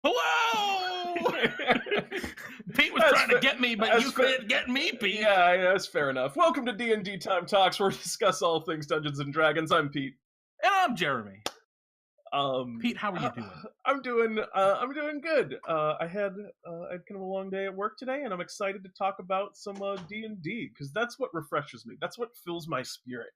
Hello! Pete was trying to get me, but you couldn't get me, Pete. Yeah, that's fair enough. Welcome to DnDTime Talks, where we discuss all things Dungeons and Dragons. I'm Pete. And I'm Jeremy. Pete, how are you doing? I'm doing good. I had kind of a long day at work today, and I'm excited to talk about some D&D because that's what refreshes me. That's what fills my spirit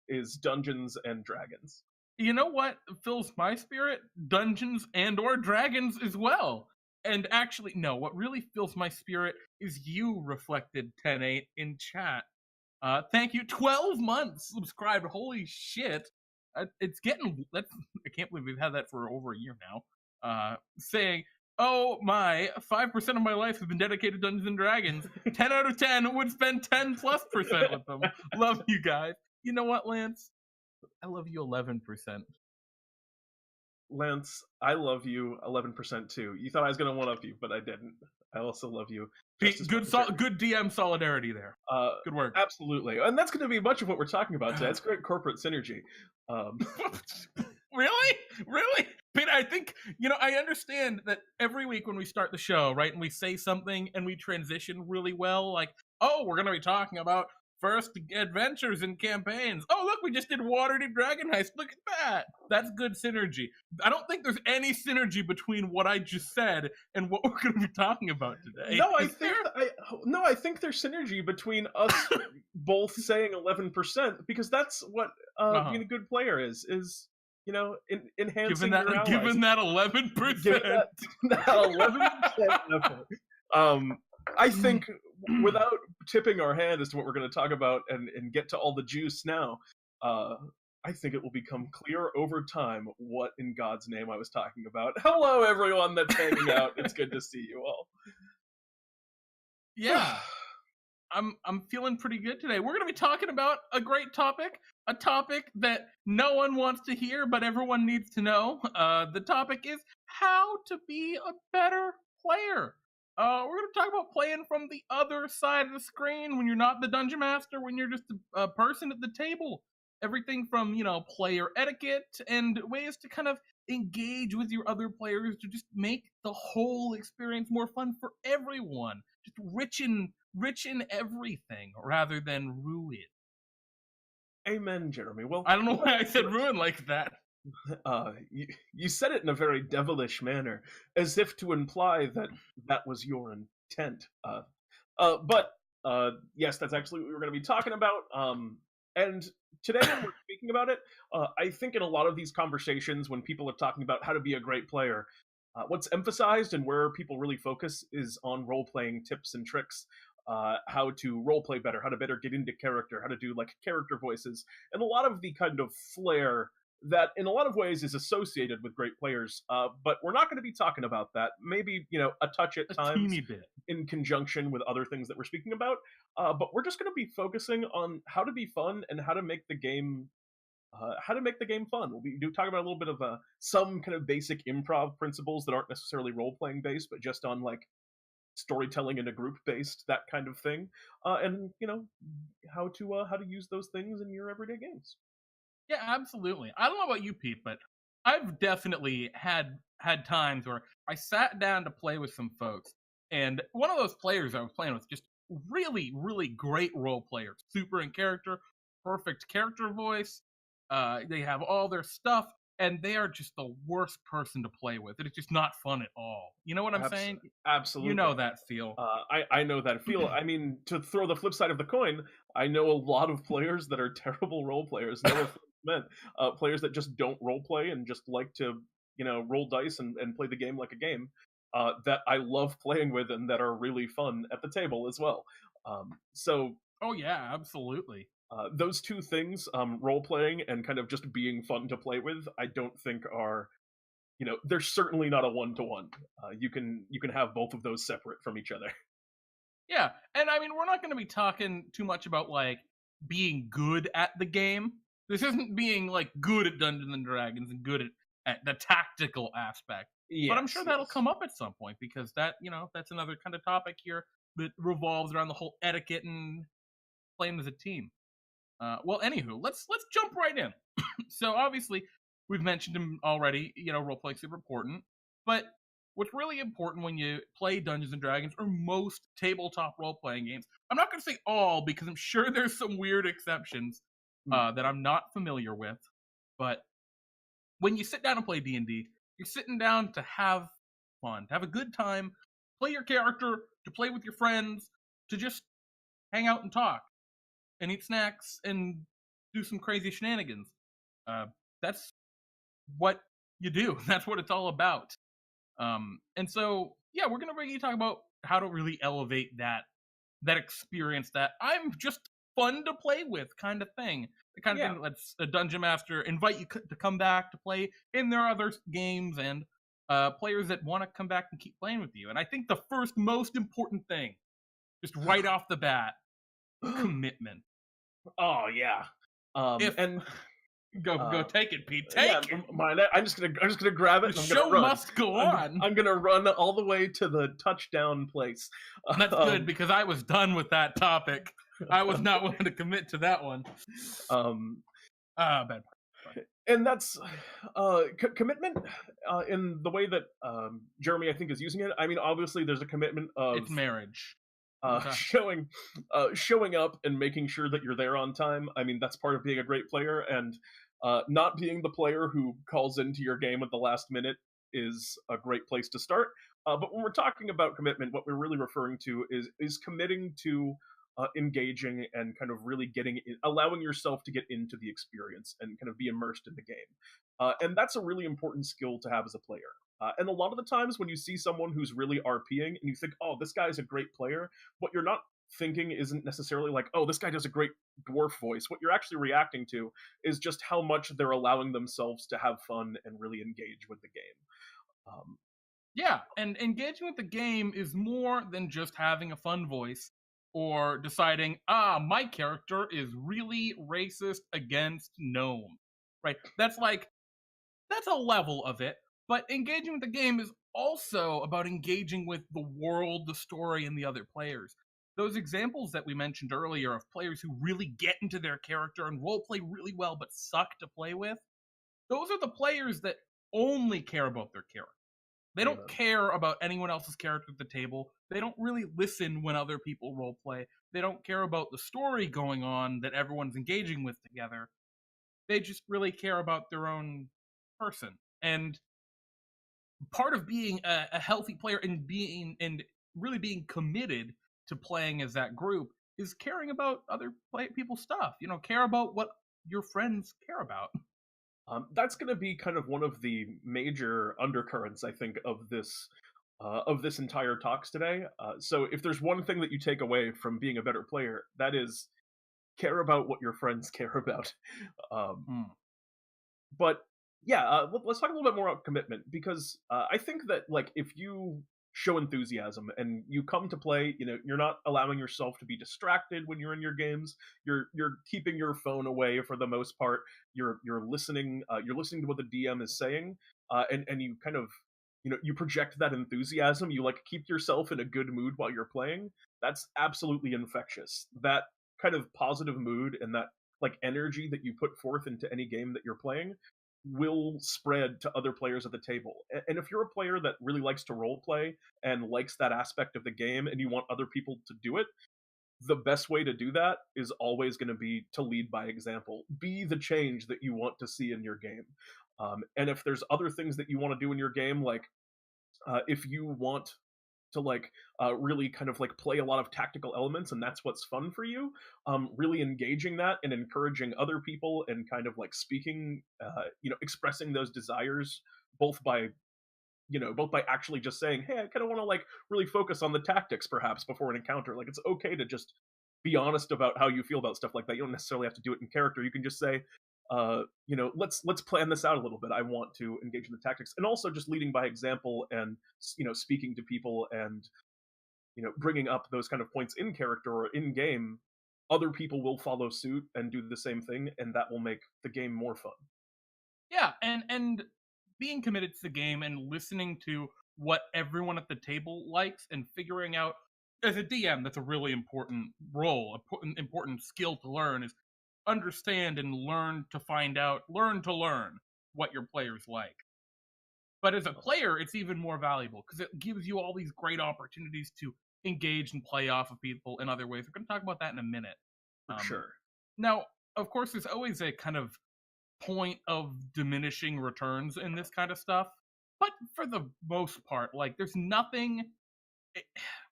is Dungeons and Dragons. You know what fills my spirit? Dungeons and or Dragons as well. And actually, no, what really fills my spirit is you, Reflected 10-8 in chat. Thank you. 12 months subscribed. Holy shit. It's getting... I can't believe we've had that for over a year now. Saying, oh my, 5% of my life has been dedicated to Dungeons & Dragons. 10 out of 10 would spend 10+% with them. Love you guys. You know what, Lance? I love you 11%. Lance, I love you 11% too. You thought I was going to one-up you, but I didn't. I also love you. Pete, good DM solidarity there. Good work. Absolutely. And that's going to be much of what we're talking about today. It's great corporate synergy. Really? Pete, I think, I understand that every week when we start the show, right, and we say something and we transition really well, like, oh, we're going to be talking about first adventures and campaigns. Oh, look, we just did Waterdeep Dragon Heist. Look at that. That's good synergy. I don't think there's any synergy between what I just said and what we're going to be talking about today. No, I think there's synergy between us both saying 11% because that's what being a good player is enhancing your allies. Given that 11%. Given that 11% effort. I think without tipping our hand as to what we're going to talk about and get to all the juice now, I think it will become clear over time what in God's name I was talking about. Hello, everyone that's hanging out. It's good to see you all. Yeah, I'm feeling pretty good today. We're going to be talking about a great topic, a topic that no one wants to hear, but everyone needs to know. The topic is how to be a better player. We're going to talk about playing from the other side of the screen when you're not the dungeon master, when you're just a person at the table. Everything from, player etiquette and ways to kind of engage with your other players to just make the whole experience more fun for everyone. Just rich in everything rather than ruin. Amen, Jeremy. Well, I don't know why I said ruin like that. You said it in a very devilish manner, as if to imply that was your intent. But yes, that's actually what we were going to be talking about. And today when we're speaking about it, I think in a lot of these conversations, when people are talking about how to be a great player, what's emphasized and where people really focus is on role-playing tips and tricks. How to role-play better, how to better get into character, how to do character voices, and a lot of the kind of flair that in a lot of ways is associated with great players, but we're not going to be talking about that. Maybe, a touch at times, teeny bit, in conjunction with other things that we're speaking about, but we're just going to be focusing on how to be fun and how to make the game fun. We'll be talking about a little bit of some kind of basic improv principles that aren't necessarily role-playing based, but just on storytelling in a group based, that kind of thing, and how to use those things in your everyday games. Yeah, absolutely. I don't know about you, Pete, but I've definitely had times where I sat down to play with some folks, and one of those players I was playing with just really, really great role player, super in character, perfect character voice. They have all their stuff, and they are just the worst person to play with. It's just not fun at all. You know what I'm saying? Absolutely. You know that feel. I know that feel. I mean, to throw the flip side of the coin, I know a lot of players that are terrible role players. Players that just don't role play and just like to, roll dice and play the game like a game, that I love playing with and that are really fun at the table as well. Oh yeah, absolutely. Those two things, role playing and kind of just being fun to play with, I don't think are, they're certainly not a one-to-one. You can have both of those separate from each other. Yeah, and I mean, we're not going to be talking too much about being good at the game. This isn't being good at Dungeons and Dragons and good at the tactical aspect. Yes, but I'm sure that'll come up at some point because that's another kind of topic here that revolves around the whole etiquette and playing as a team. Well, anywho, let's jump right in. So obviously, we've mentioned him already. Role playing super important, but what's really important when you play Dungeons and Dragons or most tabletop role-playing games, I'm not going to say all because I'm sure there's some weird exceptions that I'm not familiar with, but when you sit down and play D&D, you're sitting down to have fun, to have a good time, play your character, to play with your friends, to just hang out and talk, and eat snacks, and do some crazy shenanigans. That's what you do. That's what it's all about. And so, yeah, we're gonna really talk about how to really elevate that experience that I'm just fun to play with kind of thing. The kind of thing that lets a dungeon master invite you to come back to play in their other games, and players that want to come back and keep playing with you. And I think the first most important thing, just right off the bat, commitment. Oh yeah. And go take it, Pete. Take it. I'm just gonna grab it. The and show must go on. I'm gonna run all the way to the touchdown place. That's good because I was done with that topic. I was not willing to commit to that one. Bad part. And that's commitment in the way that Jeremy, I think, is using it. I mean, obviously, there's a commitment of it's marriage. Showing up and making sure that you're there on time. I mean, that's part of being a great player, and not being the player who calls into your game at the last minute is a great place to start. But when we're talking about commitment, what we're really referring to is committing to engaging and kind of really allowing yourself to get into the experience and kind of be immersed in the game. And that's a really important skill to have as a player. And a lot of the times when you see someone who's really RPing and you think, oh, this guy's a great player, what you're not thinking isn't necessarily like, oh, this guy does a great dwarf voice. What you're actually reacting to is just how much they're allowing themselves to have fun and really engage with the game. Yeah, and engaging with the game is more than just having a fun voice or deciding, my character is really racist against gnome. Right? That's a level of it. But engaging with the game is also about engaging with the world, the story, and the other players. Those examples that we mentioned earlier of players who really get into their character and roleplay really well but suck to play with, those are the players that only care about their character. They don't care about anyone else's character at the table. They don't really listen when other people roleplay. They don't care about the story going on that everyone's engaging with together. They just really care about their own person. And part of being a healthy player and really being committed to playing as that group is caring about other people's stuff. Care about what your friends care about. That's going to be kind of one of the major undercurrents, I think, of this entire talks today. So if there's one thing that you take away from being a better player, that is care about what your friends care about. But yeah, let's talk a little bit more about commitment, because I think that if you show enthusiasm and you come to play, you're not allowing yourself to be distracted when you're in your games. You're keeping your phone away for the most part. You're listening to what the DM is saying, and you kind of you project that enthusiasm. You keep yourself in a good mood while you're playing. That's absolutely infectious. That kind of positive mood and that energy that you put forth into any game that you're playing will spread to other players at the table. And if you're a player that really likes to role play and likes that aspect of the game and you want other people to do it, the best way to do that is always going to be to lead by example. Be the change that you want to see in your game. And if there's other things that you want to do in your game, if you want to really kind of play a lot of tactical elements and that's what's fun for you, really engaging that and encouraging other people and kind of speaking, expressing those desires both by actually just saying, hey, I kind of want to really focus on the tactics perhaps before an encounter. It's okay to just be honest about how you feel about stuff like that. You don't necessarily have to do it in character. You can just say, let's plan this out a little bit. I want to engage in the tactics, and also just leading by example and speaking to people and bringing up those kind of points in character or in game. Other people will follow suit and do the same thing, and that will make the game more fun. Yeah, and being committed to the game and listening to what everyone at the table likes and figuring out, as a DM, that's a really important role, important skill to learn, is understand and learn to learn what your players like. But as a player, it's even more valuable because it gives you all these great opportunities to engage and play off of people in other ways. We're going to talk about that in a minute. For Um, sure. Now, of course, there's always a kind of point of diminishing returns in this kind of stuff. But for the most part, like, there's nothing.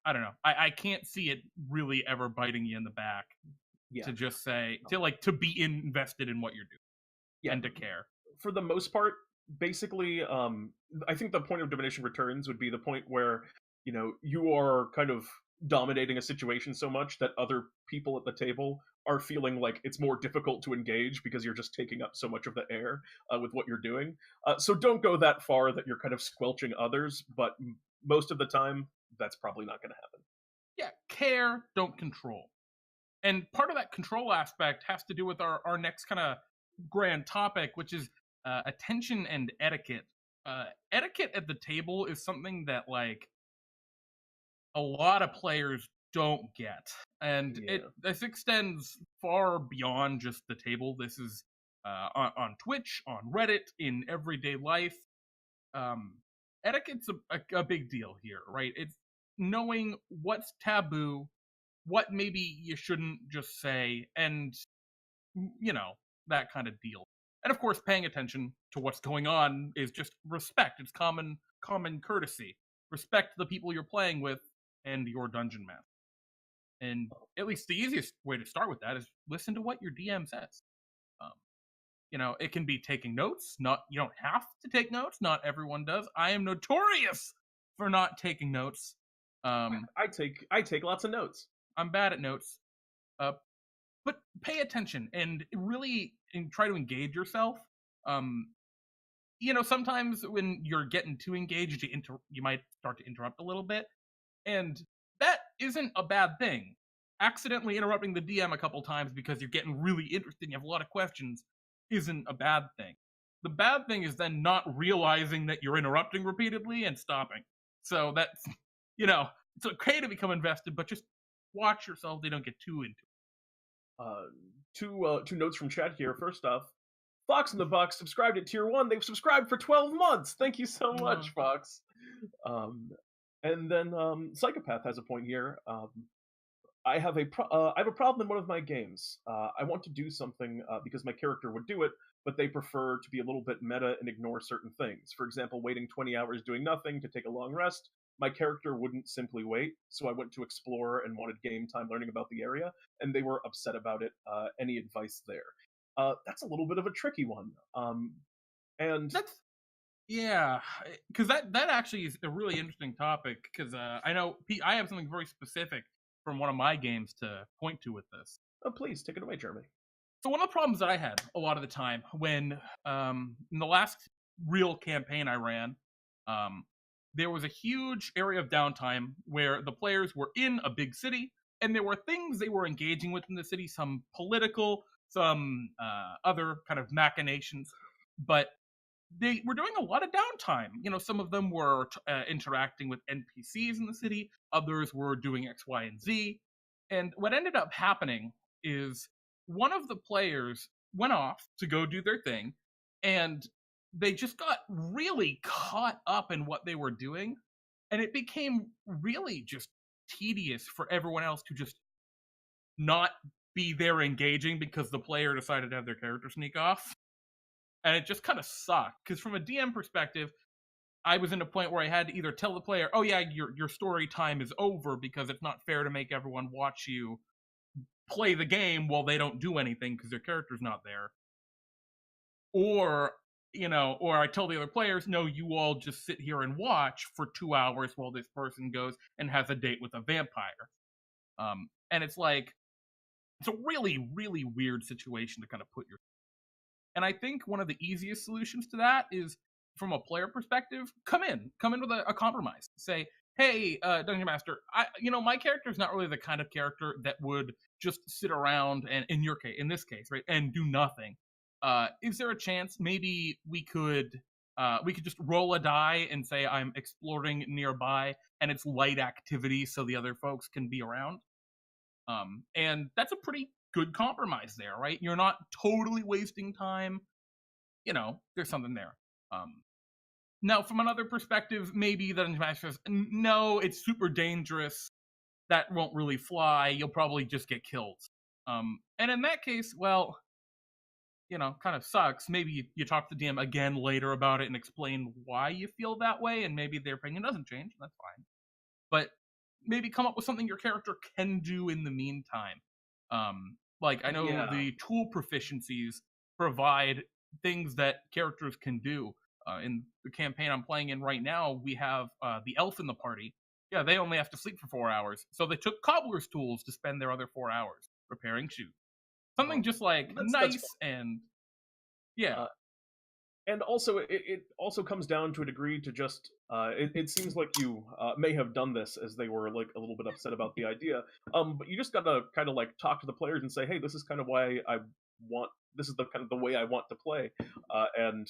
I don't know. I can't see it really ever biting you in the back Yeah. to just say to be invested in what you're doing Yeah. and to care. For the most part, basically, I think the point of diminishing returns would be the point where, you are kind of dominating a situation so much that other people at the table are feeling like it's more difficult to engage because you're just taking up so much of the air with what you're doing. So don't go that far that you're kind of squelching others, but most of the time, that's probably not going to happen. Yeah, care, don't control. And part of that control aspect has to do with our next kind of grand topic, which is attention and etiquette. Etiquette at the table is something that, like, a lot of players don't get, and Yeah. this extends far beyond just the table. This is on Twitch, on Reddit, in everyday life. Um, Etiquette's a big deal here, right? It's knowing what's taboo, what maybe you shouldn't just say, and that kind of deal. And of course, paying attention to what's going on is just respect. It's common courtesy. Respect the people you're playing with and your dungeon master. And at least the easiest way to start with that is listen to what your DM says. Um, it can be taking notes. Not You don't have to take notes. Not everyone does. I am notorious for not taking notes. I take lots of notes. I'm bad at notes. But pay attention and really try to engage yourself. Um, sometimes when you're getting too engaged, you might start to interrupt a little bit, and that isn't a bad thing. Accidentally interrupting the DM a couple times because you're getting really interested and you have a lot of questions isn't a bad thing. The bad thing is then not realizing that you're interrupting repeatedly and stopping. So that's, it's okay to become invested, but just watch yourself. They don't get too into it. Two notes from chat here. First off, Fox in the Box subscribed at tier 1. They've subscribed for 12 months. Thank you so much, Fox. And then Psychopath has a point here. I have a problem in one of my games. I want to do something because my character would do it, but they prefer to be a little bit meta and ignore certain things. For example, waiting 20 hours doing nothing to take a long rest. My character wouldn't simply wait, so I went to explore and wanted game time learning about the area, and they were upset about it. Any advice there? That's a little bit of a tricky one. And yeah, because that actually is a really interesting topic. Because I know I have something very specific from one of my games to point to with this. Please take it away, Jeremy. So one of the problems that I had a lot of the time when in the last real campaign I ran, there was a huge area of downtime where the players were in a big city, and there were things they were engaging with in the city, some political, some other kind of machinations, but they were doing a lot of downtime. Some of them were interacting with NPCs in the city, others were doing X, Y, and Z. And what ended up happening is one of the players went off to go do their thing, and they just got really caught up in what they were doing, and it became really just tedious for everyone else to just not be there engaging because the player decided to have their character sneak off. And it just kind of sucked, because from a DM perspective, I was in a point where I had to either tell the player, oh yeah, your story time is over, because it's not fair to make everyone watch you play the game while they don't do anything because their character's not there. Or I tell the other players, no, you all just sit here and watch for 2 hours while this person goes and has a date with a vampire. And it's like, it's a really, really weird situation to kind of put your. And I think one of the easiest solutions to that is, from a player perspective, come in with a compromise. Say, hey, Dungeon Master, my character is not really the kind of character that would just sit around and, in this case, right, and do nothing. Is there a chance maybe we could just roll a die and say I'm exploring nearby, and it's light activity so the other folks can be around? And that's a pretty good compromise there, right? You're not totally wasting time. There's something there. Now, from another perspective, maybe the Smash says, no, it's super dangerous. That won't really fly. You'll probably just get killed. And in that case, well, kind of sucks. Maybe you talk to the DM again later about it and explain why you feel that way, and maybe their opinion doesn't change. That's fine. But maybe come up with something your character can do in the meantime. Like, I know the tool proficiencies provide things that characters can do. In the campaign I'm playing in right now, we have the elf in the party. Yeah, they only have to sleep for 4 hours. So they took cobbler's tools to spend their other 4 hours repairing shoes. Something just like nice and yeah. And also, it also comes down to a degree to just, it seems like you may have done this as they were like a little bit upset about the idea. But you just gotta kind of like talk to the players and say, hey, this is kind of why this is the kind of the way I want to play. And,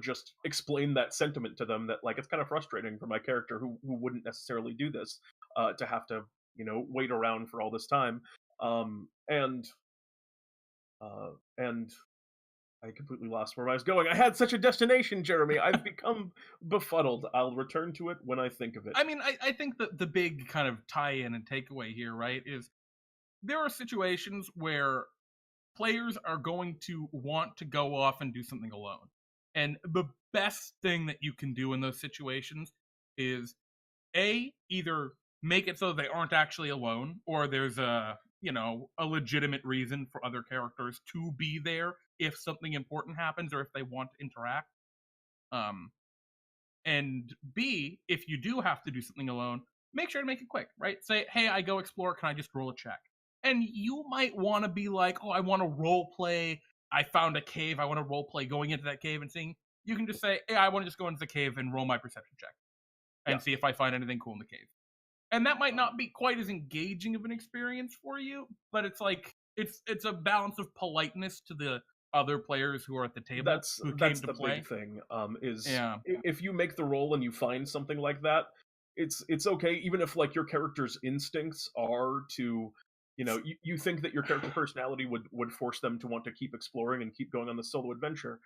just explain that sentiment to them that like, it's kind of frustrating for my character who wouldn't necessarily do this, to have to, wait around for all this time. And I completely lost where I was going. I had such a destination, Jeremy. I've become befuddled. I'll return to it when I think of it. I mean, I think that the big kind of tie-in and takeaway here, right, is there are situations where players are going to want to go off and do something alone. And the best thing that you can do in those situations is either make it so they aren't actually alone, or there's a legitimate reason for other characters to be there if something important happens or if they want to interact. And B, if you do have to do something alone, make sure to make it quick, right? Say, hey, I go explore, can I just roll a check? And you might want to be like, oh, I want to role play. I found a cave. I want to role play going into that cave and seeing. You can just say, hey, I want to just go into the cave and roll my perception check and see if I find anything cool in the cave. And that might not be quite as engaging of an experience for you, but it's like it's a balance of politeness to the other players who are at the table. That's the big thing. If you make the roll and you find something like that, it's okay, even if like your character's instincts are to, you think that your character personality would force them to want to keep exploring and keep going on the solo adventure.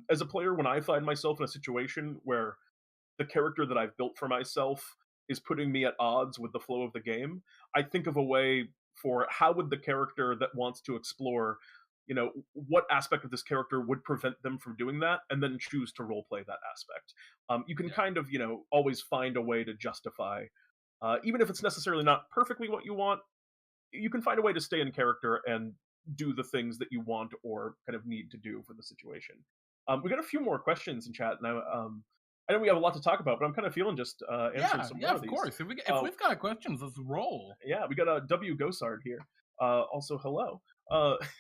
As a player, when I find myself in a situation where the character that I've built for myself is putting me at odds with the flow of the game, I think of a way for how would the character that wants to explore, what aspect of this character would prevent them from doing that, and then choose to roleplay that aspect. You can kind of, always find a way to justify, even if it's necessarily not perfectly what you want, you can find a way to stay in character and do the things that you want or kind of need to do for the situation. We got a few more questions in chat now. I know we have a lot to talk about, but I'm kind of feeling just answering some more of these. Yeah, of course. If we've got questions, let's roll. Yeah, we got a W. Gosard here. Also, hello.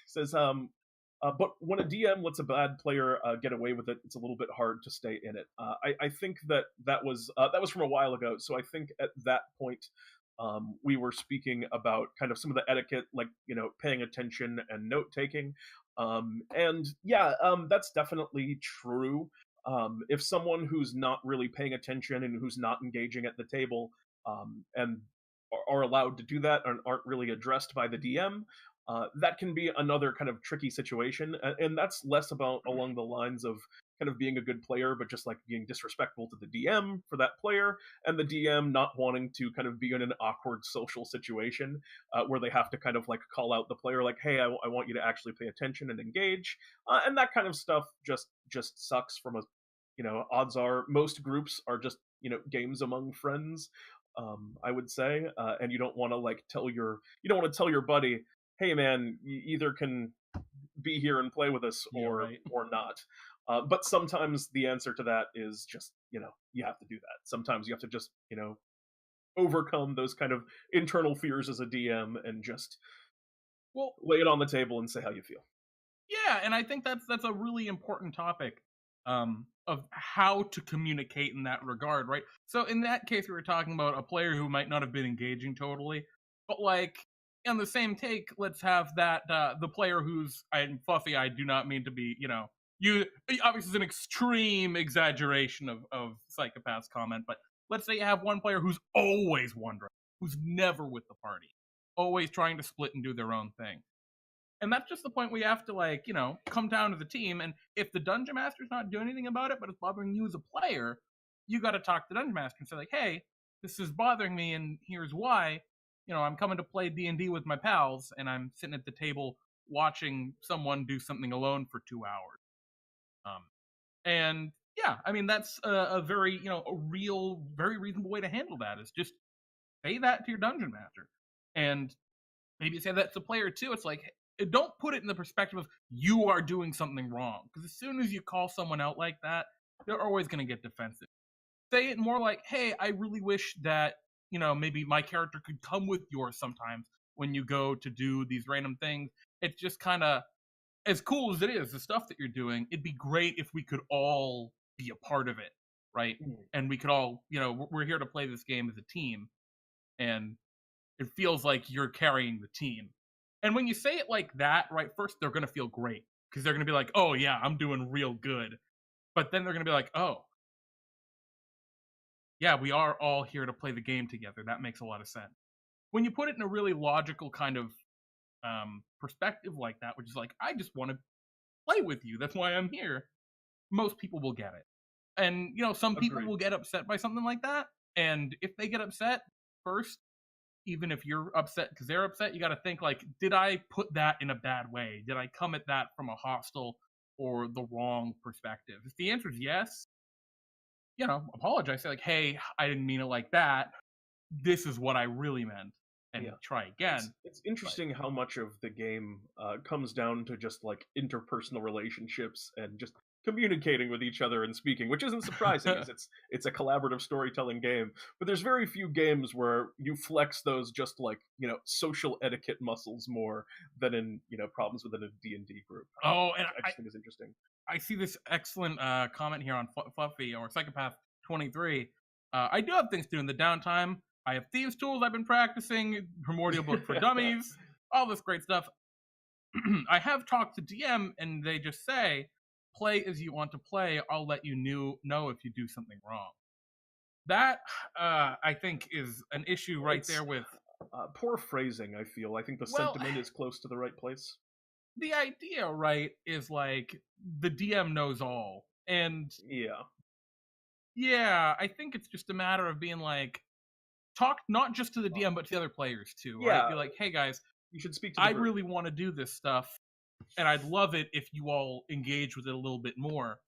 Says, but when a DM lets a bad player get away with it, it's a little bit hard to stay in it. I think that was from a while ago, so I think at that point we were speaking about kind of some of the etiquette, like paying attention and note taking, and that's definitely true. If someone who's not really paying attention and who's not engaging at the table, and are allowed to do that and aren't really addressed by the DM, that can be another kind of tricky situation. And that's less about along the lines of kind of being a good player, but just like being disrespectful to the DM for that player, and the DM not wanting to kind of be in an awkward social situation where they have to kind of like call out the player like, hey, I want you to actually pay attention and engage. And that kind of stuff just sucks from a, odds are most groups are just, games among friends, I would say. And you don't want to tell your buddy, hey man, you either can be here and play with us or not. But sometimes the answer to that is just, you have to do that. Sometimes you have to just, overcome those kind of internal fears as a DM and just lay it on the table and say how you feel. Yeah, and I think that's a really important topic of how to communicate in that regard, right? So in that case, we were talking about a player who might not have been engaging totally, but on the same take, let's have that the player who's, and Fluffy, I do not mean to be, you obviously it's an extreme exaggeration of Psychopath's comment, but let's say you have one player who's always wandering, who's never with the party, always trying to split and do their own thing. And that's just the point where you have to, like, you know, come down to the team. And if the dungeon master's not doing anything about it, but it's bothering you as a player, you got to talk to the dungeon master and say, like, hey, this is bothering me, and here's why. You know, I'm coming to play D&D with my pals, and I'm sitting at the table watching someone do something alone for 2 hours. And yeah, I mean, that's a very, you know, a real, very reasonable way to handle that is just say that to your dungeon master. And maybe say that to the player too. It's like, don't put it in the perspective of you are doing something wrong. Because as soon as you call someone out like that, they're always going to get defensive. Say it more like, hey, I really wish that, you know, maybe my character could come with yours sometimes when you go to do these random things. It's just kind of, as cool as it is, the stuff that you're doing, it'd be great if we could all be a part of it, right? And we could all, you know, we're here to play this game as a team. And it feels like you're carrying the team. And when you say it like that, right, first they're going to feel great because they're going to be like, oh, yeah, I'm doing real good. But then they're going to be like, oh, yeah, we are all here to play the game together. That makes a lot of sense. When you put it in a really logical kind of perspective like that, which is like, I just want to play with you. That's why I'm here. Most people will get it. And, you know, some people will get upset by something like that. And if they get upset first, even if you're upset because they're upset, you got to think, like, did I put that in a bad way? Did I come at that from a hostile or the wrong perspective? If the answer is yes, you know, apologize. Say, like, hey, I didn't mean it like that. This is what I really meant. And try again. It's interesting how much of the game comes down to just, like, interpersonal relationships and just communicating with each other and speaking, which isn't surprising as it's a collaborative storytelling game. But there's very few games where you flex those just, like, you know, social etiquette muscles more than in, you know, problems within a D&D group. Oh, and I just think it's interesting. I see this excellent comment here on Fluffy or Psychopath 23. I do have things to do in the downtime. I have thieves' tools I've been practicing, primordial book for dummies, all this great stuff. I have talked to DM, and they just say, play as you want to play. I'll let you know if you do something wrong. That, I think, is an issue there with... poor phrasing, I feel. I think the sentiment is close to the right place. The idea, right, is like, the DM knows all. And... Yeah, I think it's just a matter of being like, talk not just to the DM, but to the other players too, right? Be like, hey guys, you should speak to I really want to do this stuff, and I'd love it if you all engage with it a little bit more.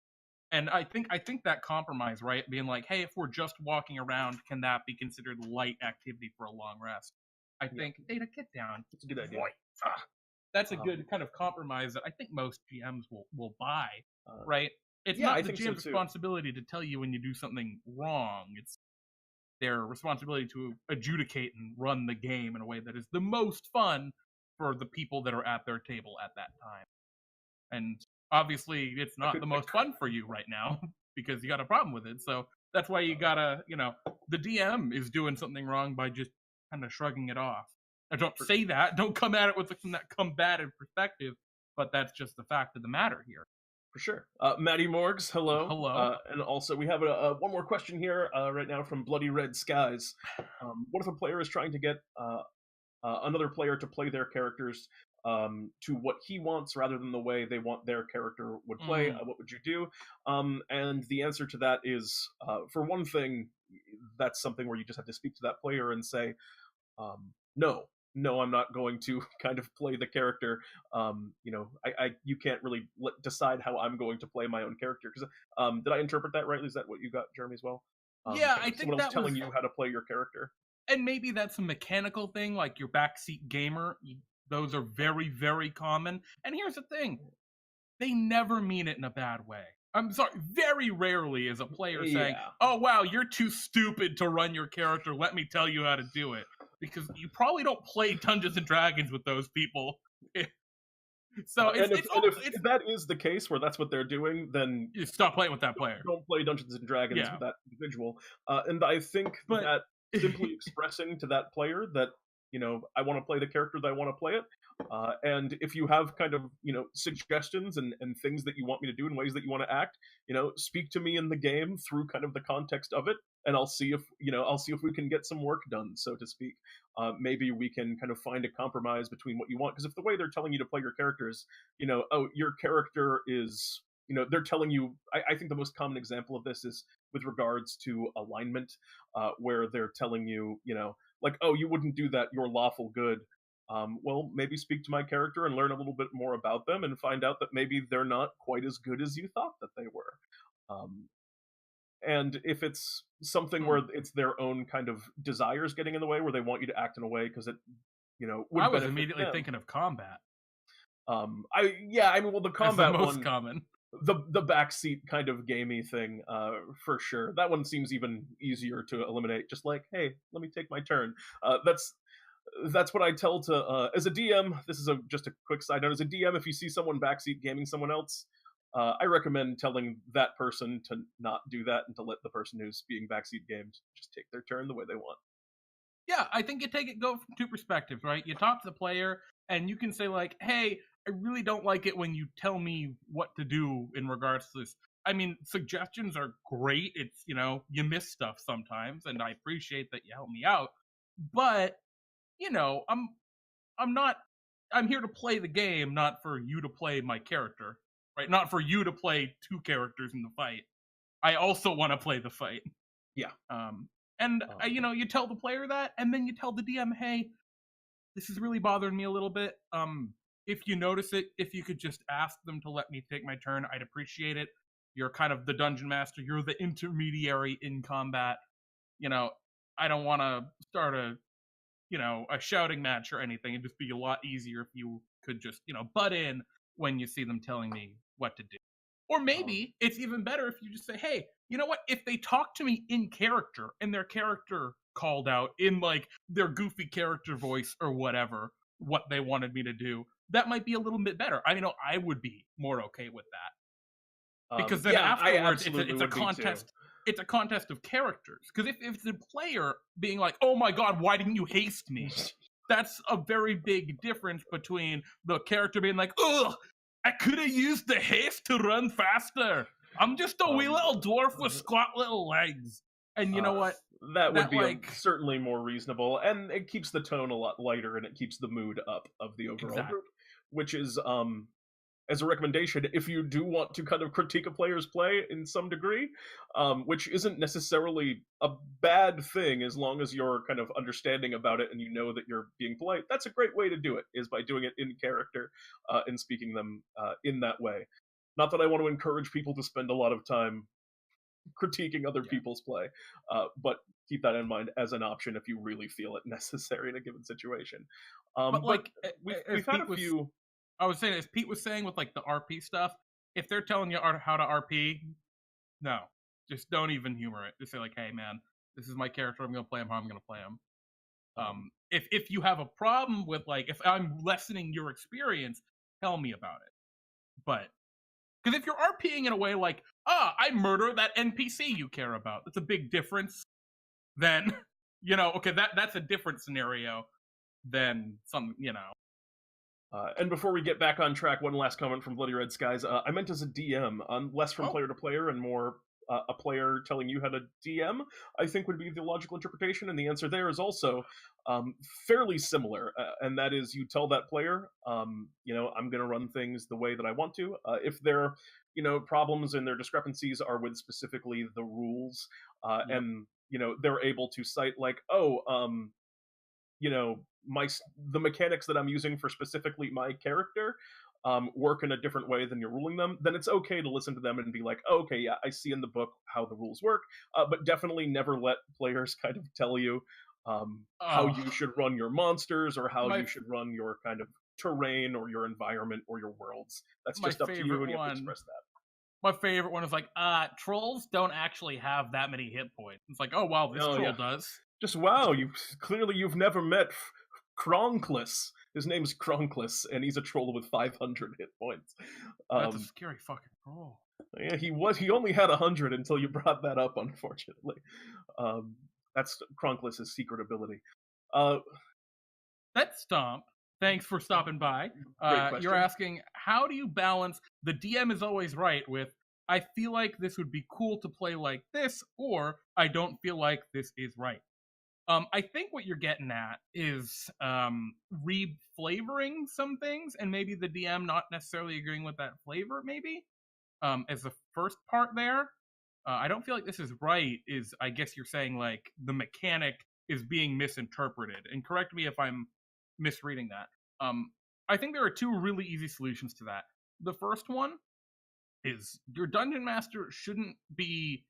And I think that compromise, right? Being like, hey, if we're just walking around, can that be considered light activity for a long rest? I think, Data, get down. It's a good idea. That's a good kind of compromise that I think most GMs will buy, right? It's not the GM's responsibility to tell you when you do something wrong. It's their responsibility to adjudicate and run the game in a way that is the most fun for the people that are at their table at that time. And obviously, it's not the most fun for you right now because you got a problem with it. So that's why you gotta, you know, the DM is doing something wrong by just kind of shrugging it off. Now, don't say that. Don't come at it with that combative perspective, but that's just the fact of the matter here. For sure. Maddie Morgs, hello. Hello. And also, we have one more question here right now from Bloody Red Skies. What if a player is trying to get another player to play their characters to what he wants rather than the way they want their character would play? What would you do? And the answer to that is, for one thing, that's something where you just have to speak to that player and say, no, I'm not going to kind of play the character. You know, you can't really decide how I'm going to play my own character. Because did I interpret that rightly? Is that what you got, Jeremy, as well? Yeah, I think someone else telling you how to play your character. And maybe that's a mechanical thing, like your backseat gamer. Those are very, very common. And here's the thing. They never mean it in a bad way. I'm sorry, very rarely is a player saying, oh, wow, you're too stupid to run your character. Let me tell you how to do it. Because you probably don't play Dungeons & Dragons with those people. So if that is the case where that's what they're doing, then you stop playing with that player. Don't play Dungeons & Dragons with that individual. And I think that simply expressing to that player that I want to play the character that I want to play it. And if you have kind of suggestions and things that you want me to do and ways that you want to act, speak to me in the game through kind of the context of it, and I'll see if we can get some work done, so to speak. Maybe we can kind of find a compromise between what you want, because if the way they're telling you to play your characters, oh, your character is, they're telling you. I think the most common example of this is with regards to alignment, where they're telling you, like, oh, you wouldn't do that, you're lawful good. Well, maybe speak to my character and learn a little bit more about them and find out that maybe they're not quite as good as you thought that they were. And if it's something where it's their own kind of desires getting in the way, where they want you to act in a way because it, would I was benefit immediately them. thinking of combat. I mean, well, the That's the combat most one, common. the backseat kind of gamey thing, for sure. That one seems even easier to eliminate. Just like, hey, let me take my turn. That's what I tell to as a DM. This is just a quick side note. As a DM, if you see someone backseat gaming someone else, I recommend telling that person to not do that and to let the person who's being backseat gamed just take their turn the way they want. Yeah, I think go from two perspectives, right? You talk to the player, and you can say like, "Hey, I really don't like it when you tell me what to do in regards to this." I mean, suggestions are great. It's you miss stuff sometimes, and I appreciate that you help me out. But I'm not. I'm here to play the game, not for you to play my character, right? Not for you to play two characters in the fight. I also want to play the fight. Yeah. And you tell the player that, and then you tell the DM, hey, this is really bothering me a little bit. If you notice it, if you could just ask them to let me take my turn, I'd appreciate it. You're kind of the dungeon master. You're the intermediary in combat. I don't want to start a shouting match or anything. It'd just be a lot easier if you could just, butt in when you see them telling me what to do. Or maybe it's even better if you just say, hey, you know what? If they talk to me in character and their character called out in like their goofy character voice or whatever, what they wanted me to do, that might be a little bit better. I know I would be more okay with that. Because then afterwards, it's a contest. It's a contest of characters. Because if the player being like, oh my god, why didn't you haste me? That's a very big difference between the character being like, ugh, I could have used the haste to run faster. I'm just a wee little dwarf with squat little legs. And you know what? That would be certainly more reasonable, and it keeps the tone a lot lighter, and it keeps the mood up of the overall group, which is, as a recommendation, if you do want to kind of critique a player's play in some degree, which isn't necessarily a bad thing as long as you're kind of understanding about it and you know that you're being polite, that's a great way to do it, is by doing it in character and speaking them in that way. Not that I want to encourage people to spend a lot of time critiquing other people's play, but keep that in mind as an option if you really feel it necessary in a given situation. But like, we've had a few. I was saying, as Pete was saying with like the RP stuff, if they're telling you how to RP, no, just don't even humor it. Just say like, hey man, this is my character. I'm gonna play him how I'm gonna play him. If you have a problem with like, if I'm lessening your experience, tell me about it. But because if you're RPing in a way like, I murder that NPC you care about, that's a big difference. Then okay, that's a different scenario than some. And before we get back on track, one last comment from Bloody Red Skies. I meant as a DM, less from player to player and more a player telling you how to DM, I think would be the logical interpretation. And the answer there is also fairly similar. And that is, you tell that player, I'm going to run things the way that I want to. If their, problems and their discrepancies are with specifically the rules, and, they're able to cite like, the mechanics that I'm using for specifically my character work in a different way than you're ruling them, then it's okay to listen to them and be like, oh, okay, yeah, I see in the book how the rules work, but definitely never let players kind of tell you how you should run your monsters or how you should run your kind of terrain or your environment or your worlds. That's just up to you, and you have to express that. My favorite one is like, trolls don't actually have that many hit points. It's like, oh wow, this troll does. Just wow, you've never met Kronklis. His name's Kronklis, and he's a troll with 500 hit points. That's a scary fucking troll. Yeah, he only had 100 until you brought that up, unfortunately. That's Kronklis' secret ability. That's Stomp. Thanks for stopping by. Great question. You're asking, how do you balance the DM is always right with, I feel like this would be cool to play like this, or I don't feel like this is right. I think what you're getting at is re-flavoring some things, and maybe the DM not necessarily agreeing with that flavor, maybe, as the first part there. I don't feel like this is right, is I guess you're saying like the mechanic is being misinterpreted. And correct me if I'm misreading that. I think there are two really easy solutions to that. The first one is your dungeon master shouldn't be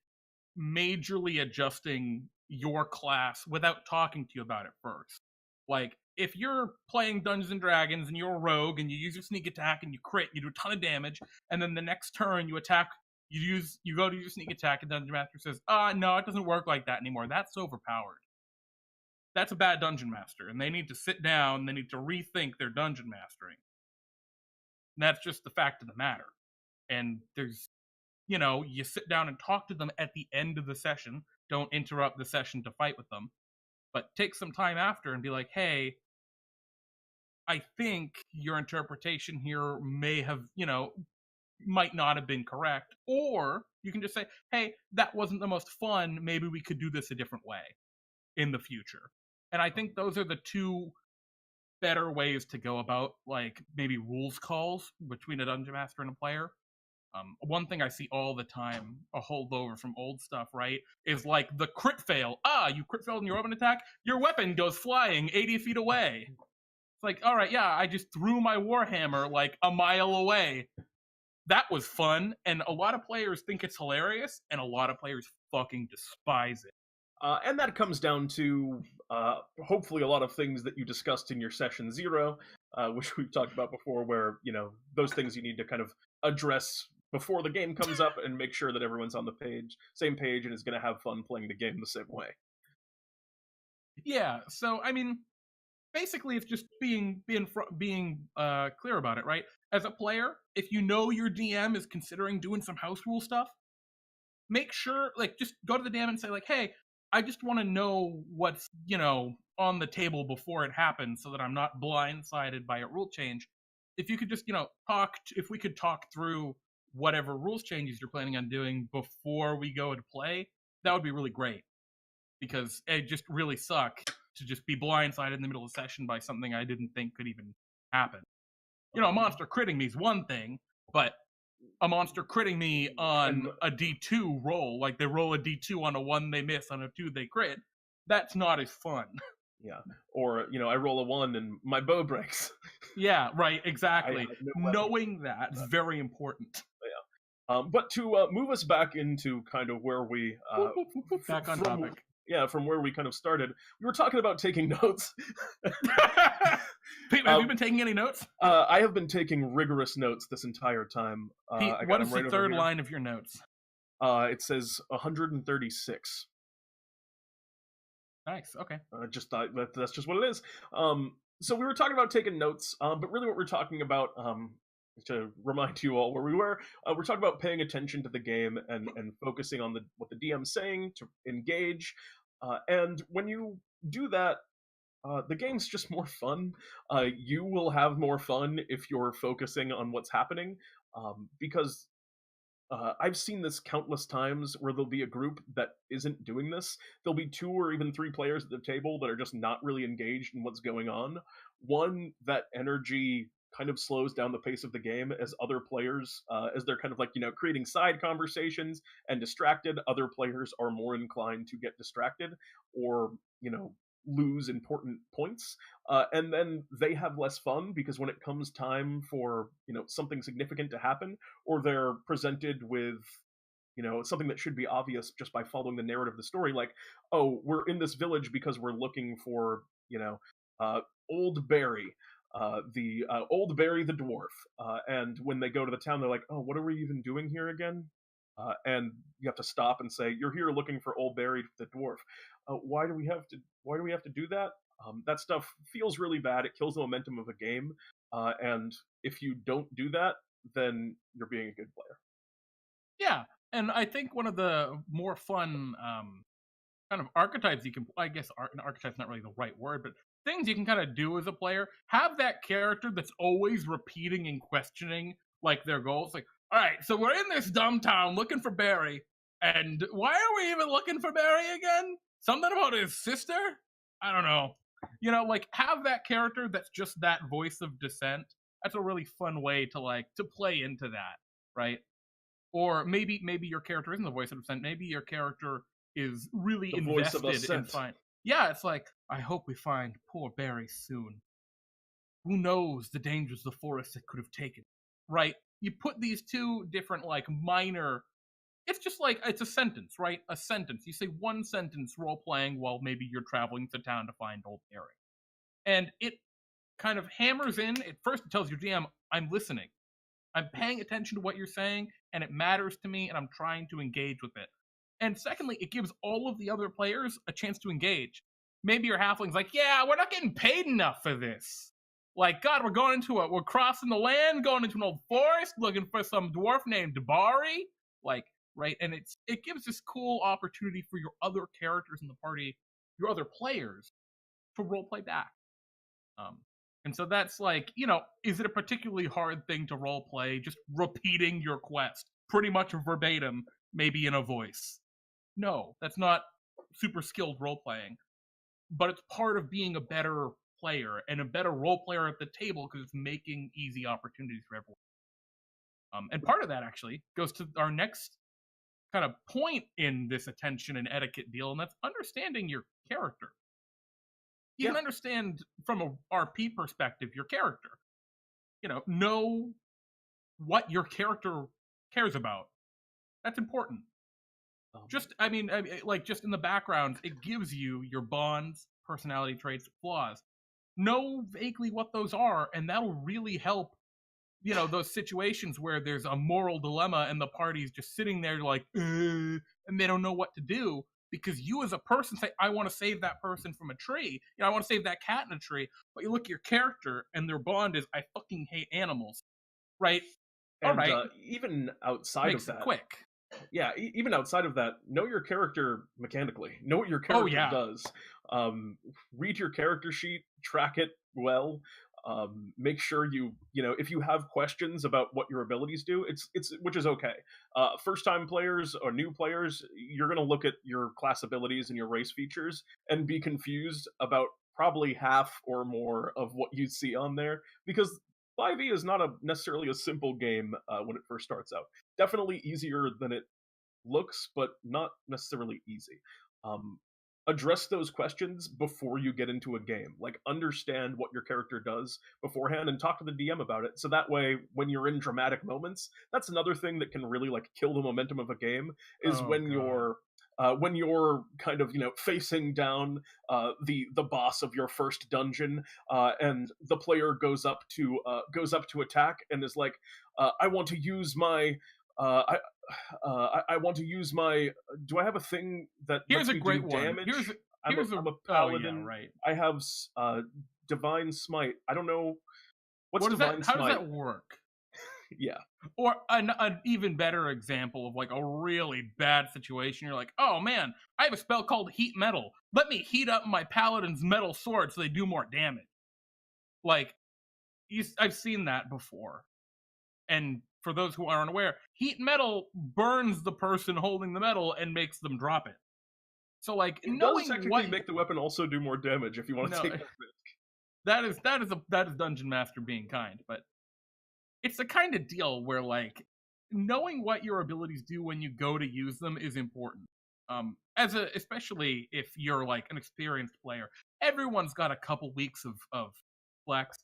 majorly adjusting your class without talking to you about it first. Like, if you're playing Dungeons and Dragons and you're a rogue and you use your sneak attack and you crit, you do a ton of damage, and then the next turn you attack, you go to your sneak attack, and Dungeon Master says, no, it doesn't work like that anymore. That's overpowered. That's a bad Dungeon Master, and they need to sit down, they need to rethink their dungeon mastering. And that's just the fact of the matter. And there's, you sit down and talk to them at the end of the session. Don't interrupt the session to fight with them, but take some time after and be like, hey, I think your interpretation here may have, might not have been correct. Or you can just say, hey, that wasn't the most fun. Maybe we could do this a different way in the future. And I think those are the two better ways to go about, like, maybe rules calls between a dungeon master and a player. One thing I see all the time, a holdover from old stuff, right, is like the crit fail. You crit failed in your open attack, your weapon goes flying 80 feet away. It's like, all right, yeah, I just threw my Warhammer like a mile away. That was fun, and a lot of players think it's hilarious, and a lot of players fucking despise it. And that comes down to hopefully a lot of things that you discussed in your session 0, which we've talked about before, where, those things you need to kind of address before the game comes up and make sure that everyone's on the same page, and is going to have fun playing the game the same way. Yeah, so, I mean, basically it's just being clear about it, right? As a player, if you know your DM is considering doing some house rule stuff, make sure, like, just go to the DM and say, like, hey, I just want to know what's, on the table before it happens so that I'm not blindsided by a rule change. If you could just, if we could talk through whatever rules changes you're planning on doing before we go to play, that would be really great. Because it just really suck to just be blindsided in the middle of the session by something I didn't think could even happen. A monster critting me is one thing, but a monster critting me on a D2 roll, like they roll a D2 on a 1 they miss, on a 2 they crit, that's not as fun. Yeah, or, I roll a 1 and my bow breaks. Yeah, right, exactly. Knowing that's very important. Yeah. But to move us back into kind of where we... back on topic. Yeah, from where we kind of started, we were talking about taking notes. Pete, have you been taking any notes? I have been taking rigorous notes this entire time. Pete, what is the third line of your notes? It says 136. Nice, okay. Just thought that's just what it is. So we were talking about taking notes, but really what we're talking about, to remind you all where we were, we're talking about paying attention to the game and focusing on what the DM's saying to engage. And when you do that, the game's just more fun. You will have more fun if you're focusing on what's happening, because I've seen this countless times where there'll be a group that isn't doing this. There'll be 2 or even 3 players at the table that are just not really engaged in what's going on. One, that energy kind of slows down the pace of the game as other players, as they're kind of like, creating side conversations and distracted, other players are more inclined to get distracted or, lose important points. And then they have less fun because when it comes time for, something significant to happen, or they're presented with, something that should be obvious just by following the narrative of the story, like, oh, we're in this village because we're looking for, Old Barry. The Old Barry the dwarf, and when they go to the town, they're like, "Oh, what are we even doing here again?" And you have to stop and say, "You're here looking for Old Barry the dwarf." Why do we have to do that? That stuff feels really bad. It kills the momentum of a game, and if you don't do that, then you're being a good player. Yeah, and I think one of the more fun kind of archetypes you can, I guess, archetype's not really the right word, but things you can kind of do as a player. Have that character that's always repeating and questioning like their goals. Like, all right, so we're in this dumb town looking for Barry, and why are we even looking for Barry again? Something about his sister? I don't know. Like have that character that's just that voice of dissent. That's a really fun way to play into that, right? Or maybe your character isn't the voice of dissent. Maybe your character is really The voice of invested in assent. Yeah, it's like, I hope we find poor Barry soon. Who knows the dangers the forest that could have taken, right? You put these two different minor. It's just like it's a sentence, right? A sentence. You say one sentence role playing while maybe you're traveling to town to find old Barry, and it kind of hammers in. At first, it tells your GM, "I'm listening. I'm paying attention to what you're saying, and it matters to me, and I'm trying to engage with it." And secondly, it gives all of the other players a chance to engage. Maybe your halfling's like, "Yeah, we're not getting paid enough for this. Like, God, we're crossing the land, going into an old forest, looking for some dwarf named Dabari." Like, right? And it gives this cool opportunity for your other characters in the party, your other players, to roleplay back. And so that's is it a particularly hard thing to roleplay? Just repeating your quest, pretty much verbatim, maybe in a voice. No, that's not super skilled roleplaying, but it's part of being a better player and a better role player at the table because it's making easy opportunities for everyone. And part of that actually goes to our next kind of point in this attention and etiquette deal, and that's understanding your character. You can understand from a RP perspective your character. Know what your character cares about. That's important. Just in the background, it gives you your bonds, personality traits, flaws. Know vaguely what those are, and that'll really help. Those situations where there's a moral dilemma and the party's just sitting there like, and they don't know what to do because you as a person say, I want to save that person from a tree. I want to save that cat in a tree. But you look at your character and their bond is, I fucking hate animals, right? And all right. Even outside Makes of that, it quick. Yeah, even outside of that, know your character mechanically. Know what your character does. Read your character sheet, track it well. Make sure if you have questions about what your abilities do, it's which is okay. First time players or new players, you're gonna look at your class abilities and your race features and be confused about probably half or more of what you see on there because 5e is not necessarily a simple game when it first starts out. Definitely easier than it looks, but not necessarily easy. Address those questions before you get into a game. Like, understand what your character does beforehand and talk to the DM about it. So that way, when you're in dramatic moments, that's another thing that can really kill the momentum of a game is when you're kind of facing down the boss of your first dungeon, and the player goes up to attack and is like, I want to use my I want to use my. Do I have a thing that here's lets a me great do one? damage? I'm a paladin. Oh, yeah, right. I have divine smite. I don't know what's divine smite. How does that work? Yeah. Or an even better example of a really bad situation. You're like, oh man, I have a spell called Heat Metal. Let me heat up my paladin's metal sword so they do more damage. I've seen that before. And for those who aren't aware, heat metal burns the person holding the metal and makes them drop it. So it does technically make the weapon also do more damage if you want to take that risk. That is Dungeon Master being kind, but it's the kind of deal where knowing what your abilities do when you go to use them is important. Especially if you're an experienced player, everyone's got a couple weeks of flex.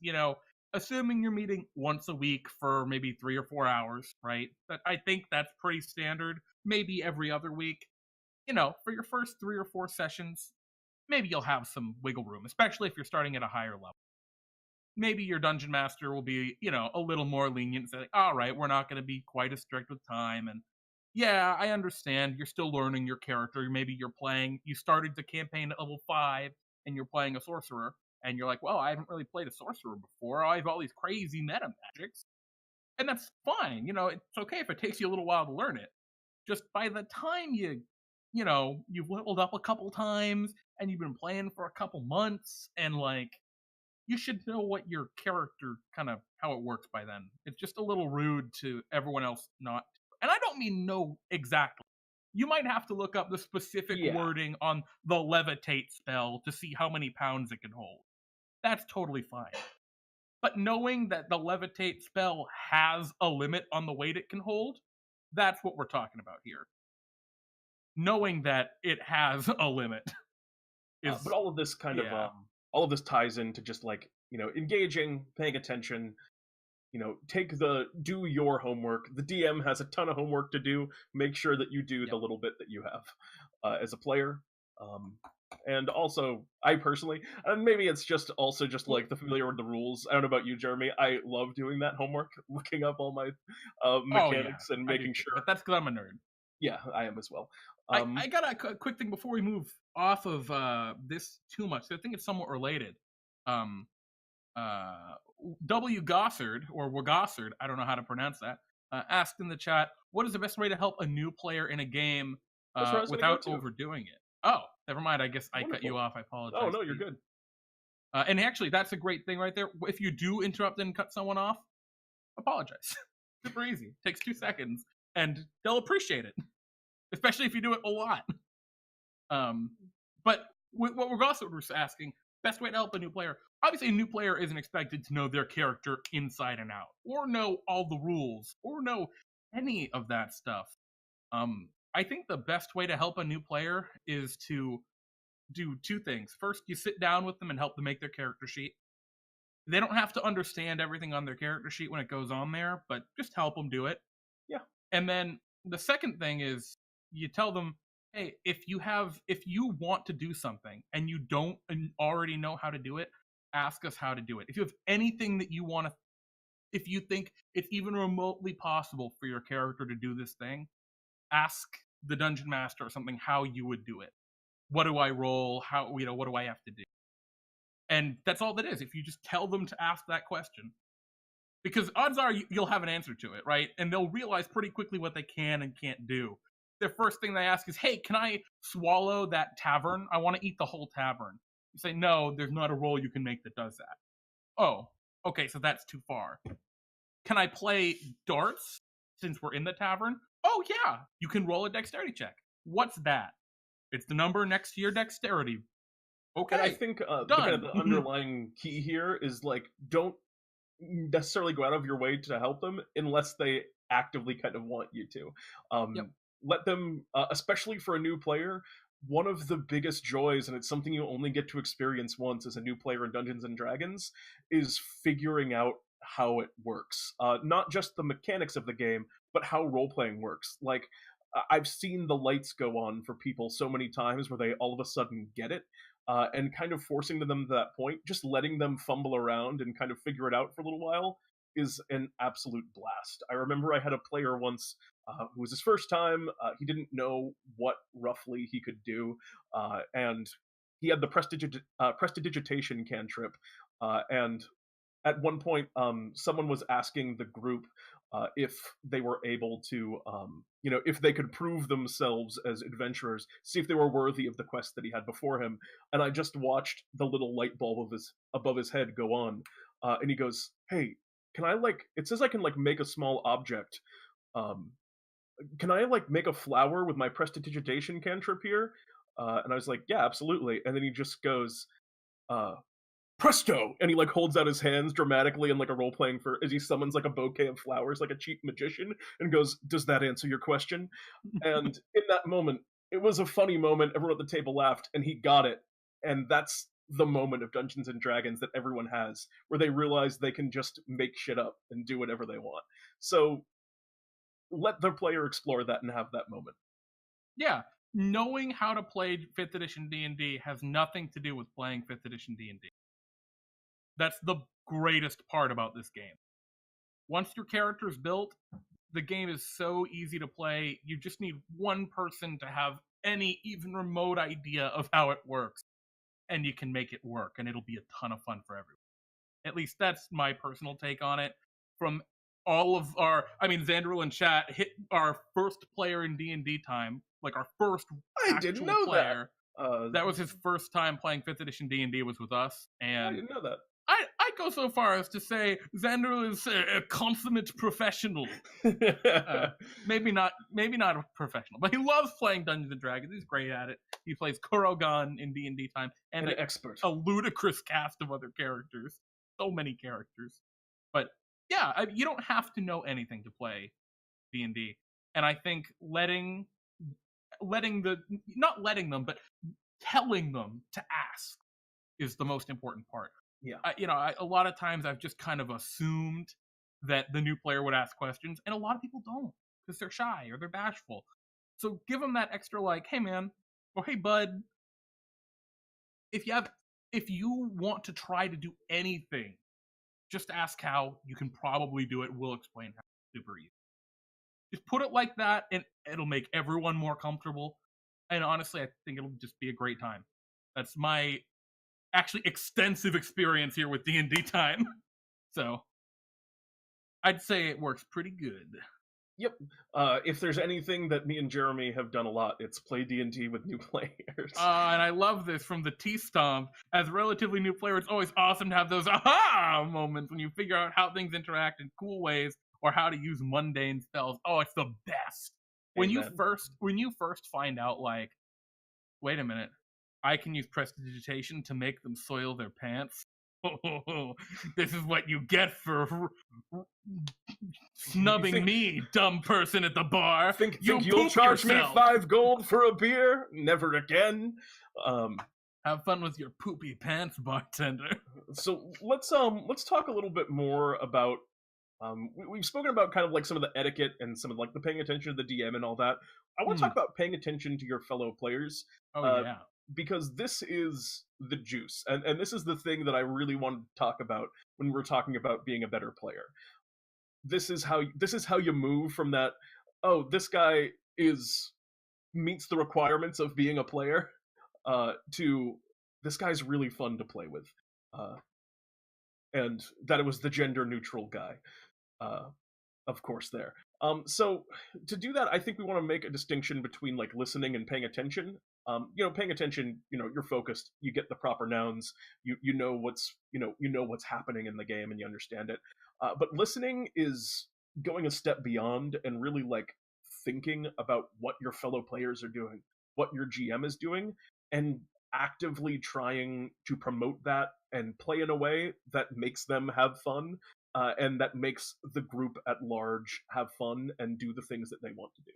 Assuming you're meeting once a week for maybe 3 or 4 hours, right? I think that's pretty standard. Maybe every other week. For your first 3 or 4 sessions, maybe you'll have some wiggle room, especially if you're starting at a higher level. Maybe your dungeon master will be, a little more lenient, say, all right, we're not going to be quite as strict with time. And yeah, I understand you're still learning your character. Maybe you started the campaign at level 5 and you're playing a sorcerer. And you're like, well, I haven't really played a sorcerer before. I have all these crazy meta magics. And that's fine. It's okay if it takes you a little while to learn it. Just by the time you you've leveled up a couple times and you've been playing for a couple months, and like you should know what your character kind of how it works by then. It's just a little rude to everyone else not. And I don't mean no exactly. You might have to look up the specific Yeah. wording on the levitate spell to see how many pounds it can hold. That's totally fine. But knowing that the levitate spell has a limit on the weight it can hold, that's what we're talking about here. Knowing that it has a limit is But all of this kind of yeah. all of this ties into just like engaging, paying attention. Do your homework. The DM has a ton of homework to do. Make sure that you do Yep. the little bit that you have as a player. And also, I personally, and maybe it's just also just Well, like the familiar with the rules. I don't know about you, Jeremy. I love doing that homework, looking up all my oh yeah, mechanics and I do making too. sure. But that's because I'm a nerd. Yeah, I am as well. I got a quick thing before we move off of this too much. I think it's somewhat related. Um, uh, W. Gossard, or Wagassard, I don't know how to pronounce that, asked in the chat, what is the best way to help a new player in a game That's where I was going to go without to. overdoing it? Oh, never mind. I guess I cut you Wonderful. off. I Oh apologize. no, you're good. And actually, that's a great thing right there. If you do interrupt and cut someone off, apologize. Super easy. Takes 2 seconds, and they'll appreciate it, especially if you do it a lot. But what we're also asking, best way to help a new player. Obviously, a new player isn't expected to know their character inside and out, or know all the rules, or know any of that stuff. I think the best way to help a new player is to do two things. First, you sit down with them and help them make their character sheet. They don't have to understand everything on their character sheet when it goes on there, but just help them do it. Yeah. And then the second thing is you tell them, hey, if you want to do something and you don't already know how to do it, ask us how to do it. If you have anything that you want to, if you think it's even remotely possible for your character to do this thing, ask the dungeon master or something how you would do it. What do I roll? What do I have to do? And that's all that is. If you just tell them to ask that question, because odds are you'll have an answer to it, right? And they'll realize pretty quickly what they can and can't do. Their first thing they ask is, hey, can I swallow that tavern? I want to eat the whole tavern. You say, no, there's not a roll you can make that does that. Oh, okay, so that's too far. Can I play darts since we're in the tavern? Oh, yeah, you can roll a dexterity check. What's that? It's the number next to your dexterity. Okay, And I think the kind of the underlying key here is like don't necessarily go out of your way to help them unless they actively kind of want you to. Yep. Let them, especially for a new player. One of the biggest joys, and it's something you only get to experience once as a new player in Dungeons and Dragons, is figuring out how it works. Not just the mechanics of the game, but how role playing works. Like I've seen the lights go on for people so many times where they all of a sudden get it, and kind of forcing them to that point, just letting them fumble around and kind of figure it out for a little while is an absolute blast. I remember I had a player once who was his first time. He didn't know what roughly he could do, and he had the prestidigitation cantrip, and at one point, someone was asking the group if they were able to, if they could prove themselves as adventurers, see if they were worthy of the quest that he had before him. And I just watched the little light bulb above his head go on, and he goes, "Hey, can I like? It says I can like make a small object. Um, can I like make a flower with my prestidigitation cantrip here?" And I was like, "Yeah, absolutely." And then he just goes, uh, presto, and he like holds out his hands dramatically in like a role playing for as he summons like a bouquet of flowers like a cheap magician and goes, does that answer your question? And in that moment, it was a funny moment. Everyone at the table laughed and he got it. And that's the moment of Dungeons and Dragons that everyone has where they realize they can just make shit up and do whatever they want. So let the player explore that and have that moment. Yeah, knowing how to play 5th edition D&D has nothing to do with playing 5th edition D&D. That's the greatest part about this game. Once your character is built, the game is so easy to play. You just need one person to have any even remote idea of how it works, and you can make it work, and it'll be a ton of fun for everyone. At least that's my personal take on it. From all of our, I mean, Xandril in chat hit our first player in D&D time, like our first I didn't actual know that. player. That was his first time playing 5th edition D&D was with us, I and didn't know that. I go so far as to say Xandril is a consummate professional. Maybe not a professional, but he loves playing Dungeons and Dragons. He's great at it. He plays Kurogun in D&D time, and An expert. a ludicrous cast of other characters. So many characters. But yeah, you don't have to know anything to play D&D. And I think letting not letting them, but telling them to ask is the most important part. Yeah. A lot of times I've just kind of assumed that the new player would ask questions, and a lot of people don't because they're shy or they're bashful. So give them that extra, like, hey man, or hey bud, if you want to try to do anything, just ask how. You can probably do it. We'll explain how. Super easy. Just put it like that, and it'll make everyone more comfortable. And honestly, I think it'll just be a great time. That's my actually extensive experience here with DnDTime. So I'd say it works pretty good. Yep. If there's anything that me and Jeremy have done a lot, it's play D&D with new players. And I love this from the T-Stomp. As a relatively new player, it's always awesome to have those aha moments when you figure out how things interact in cool ways or how to use mundane spells. Oh, it's the best. When you first find out, like, wait a minute, I can use prestidigitation to make them soil their pants. This is what you get for snubbing me, dumb person at the bar. Think you'll charge me 5 gold for a beer? Never again. Have fun with your poopy pants, bartender. So let's talk a little bit more about. We've spoken about kind of like some of the etiquette and some of like the paying attention to the DM and all that. I want to talk about paying attention to your fellow players. Yeah. Because this is the juice, and this is the thing that I really wanted to talk about when we're talking about being a better player. This is how you move from that, oh, this guy meets the requirements of being a player, to this guy's really fun to play with, and that it was the gender neutral guy, of course there. So to do that, I think we want to make a distinction between like listening and paying attention. Paying attention, you're focused, you get the proper nouns, you know what's happening in the game and you understand it. But listening is going a step beyond and really like thinking about what your fellow players are doing, what your GM is doing, and actively trying to promote that and play in a way that makes them have fun, and that makes the group at large have fun and do the things that they want to do.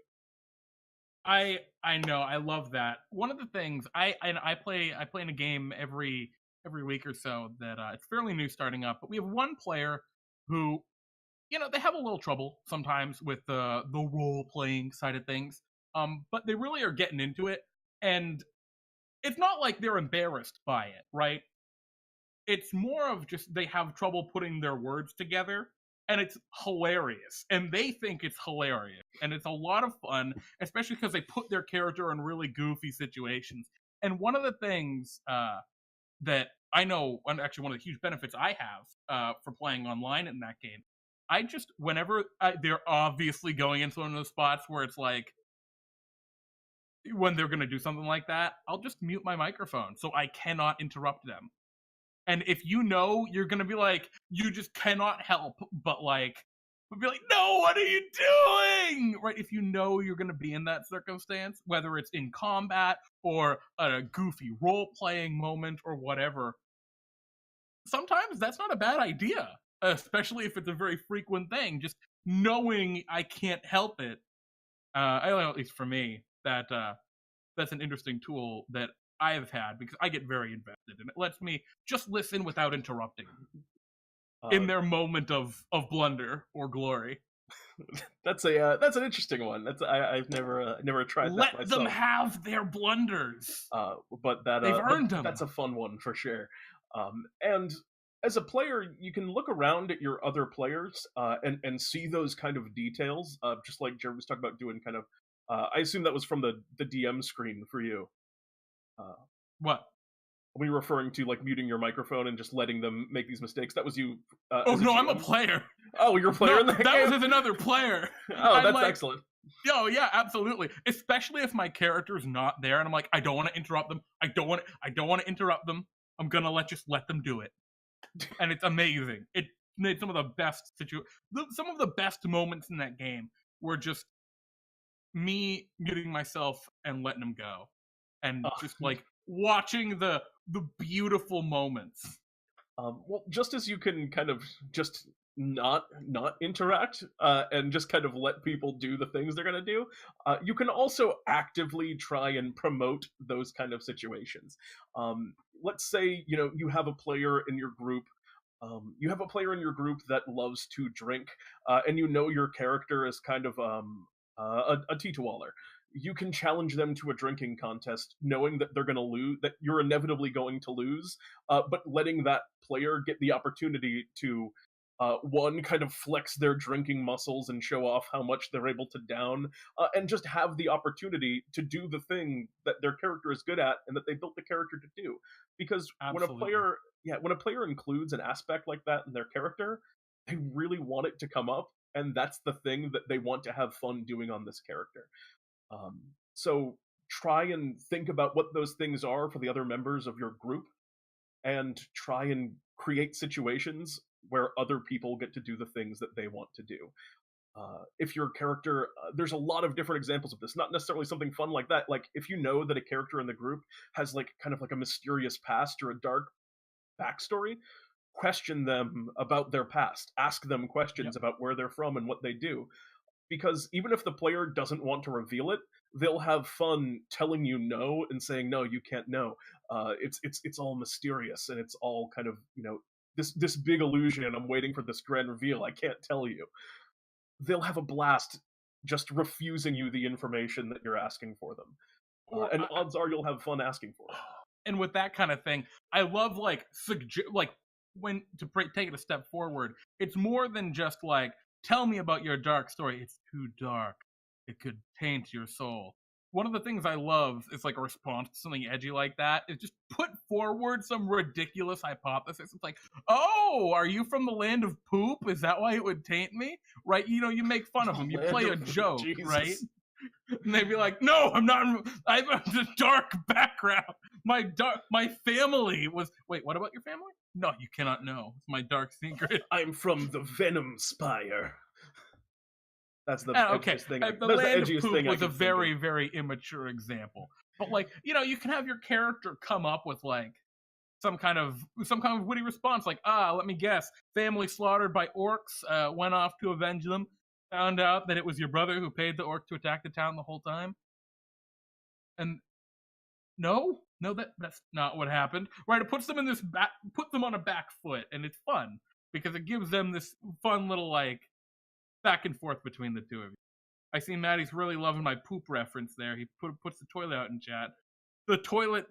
I know, I love that. One of the things I play in a game every week or so that it's fairly new starting up, but we have one player who, they have a little trouble sometimes with the role playing side of things, but they really are getting into it, and it's not like they're embarrassed by it, right? It's more of just they have trouble putting their words together, and it's hilarious. And they think it's hilarious. And it's a lot of fun, especially because they put their character in really goofy situations. And one of the things that I know, and actually one of the huge benefits I have for playing online in that game, I just, whenever they're obviously going into one of those spots where it's like, when they're going to do something like that, I'll just mute my microphone so I cannot interrupt them. And if you're going to be like, you just cannot help but be like, no, what are you doing? Right? If you're going to be in that circumstance, whether it's in combat or a goofy role-playing moment or whatever, sometimes that's not a bad idea, especially if it's a very frequent thing. Just knowing I can't help it, I don't know, at least for me, that's an interesting tool that I have had because I get very invested and it lets me just listen without interrupting in their moment of blunder or glory. That's an interesting one. I've never tried that myself. Let them have their blunders. But they've earned them. That's a fun one for sure. And as a player, you can look around at your other players and see those kind of details. Just like Jared was talking about doing kind of. I assume that was from the DM screen for you. What? were you referring to like muting your microphone and just letting them make these mistakes? That was you Oh as a no, I'm a GM? player. Oh, you're a player No, in that that game? was as another player. Oh, I'm that's like, excellent. yo, yeah, absolutely. Especially if my character's not there, and I'm like, I don't want to interrupt them. I don't want to interrupt them. I'm gonna just let them do it, and it's amazing. It made some of the some of the best moments in that game were just me muting myself and letting them go, and Uh, just like watching the beautiful moments. well, just as you can kind of just not interact and just kind of let people do the things they're going to do, you can also actively try and promote those kind of situations. Let's say you have a player in your group. You have a player in your group that loves to drink, and your character is kind of a teetotaler. You can challenge them to a drinking contest, knowing that they're going to lose, that you're inevitably going to lose, but letting that player get the opportunity to one, kind of flex their drinking muscles and show off how much they're able to down, and just have the opportunity to do the thing that their character is good at and that they built the character to do. Because Absolutely. when a player includes an aspect like that in their character, they really want it to come up, and that's the thing that they want to have fun doing on this character. So try and think about what those things are for the other members of your group, and try and create situations where other people get to do the things that they want to do. If your character, there's a lot of different examples of this, not necessarily something fun like that. Like if you know that a character in the group has like kind of like a mysterious past or a dark backstory, question them about their past. Ask them questions Yep. about where they're from and what they do, because even if the player doesn't want to reveal it, they'll have fun telling you no and saying no, you can't know. It's all mysterious, and it's all kind of this big illusion. I'm waiting for this grand reveal. I can't tell you. They'll have a blast just refusing you the information that you're asking for them, Or and odds are you'll have fun asking for it. and with that kind of thing, I love like when to take it a step forward. It's more than just like tell me about your dark story. It's too dark. It could taint your soul. One of the things I love is like a response to something edgy like that is just put forward some ridiculous hypothesis. It's like, oh, are you from the land of poop? Is that why it would taint me? Right? You make fun of them. You play a joke, Jesus. right? And they'd be like, "No, I'm not. I have a dark background. My family was. Wait, what about your family? No, you cannot know. It's my dark secret." I'm from the Venom Spire. That's the Okay, edgiest thing. the That's the land of edgiest poop thing I was a can think of. very immature example. But like, you can have your character come up with like some kind of witty response, like, let me guess, family slaughtered by orcs, went off to avenge them, found out that it was your brother who paid the orc to attack the town the whole time, and no, that's not what happened. Right? It puts them put them on a back foot, and it's fun because it gives them this fun little like back and forth between the two of you. I see Maddie's really loving my poop reference there. He puts the toilet out in chat. The toilet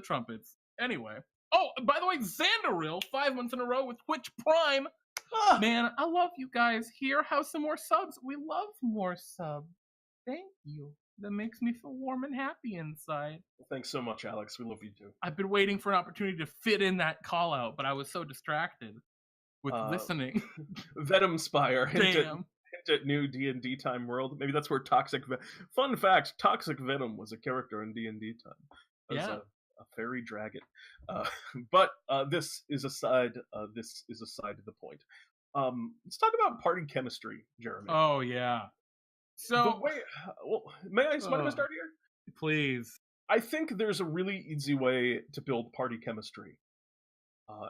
trumpets. Anyway. Oh, by the way, Xanderil, 5 months in a row with Twitch Prime. Ah! Man, I love you guys here. How's some more subs? We love more subs. Thank you. That makes me feel warm and happy inside. Thanks so much, Alex. We love you too. I've been waiting for an opportunity to fit in that call out, but I was so distracted with listening. Venom Spire. Damn. Hint at new DnDTime world. Maybe that's where Fun fact: Toxic Venom was a character in DnDTime. Yeah. A fairy dragon. But this is aside. This is aside to the point. Let's talk about party chemistry, Jeremy. Oh yeah. So may I start here? Please. I think there's a really easy way to build party chemistry.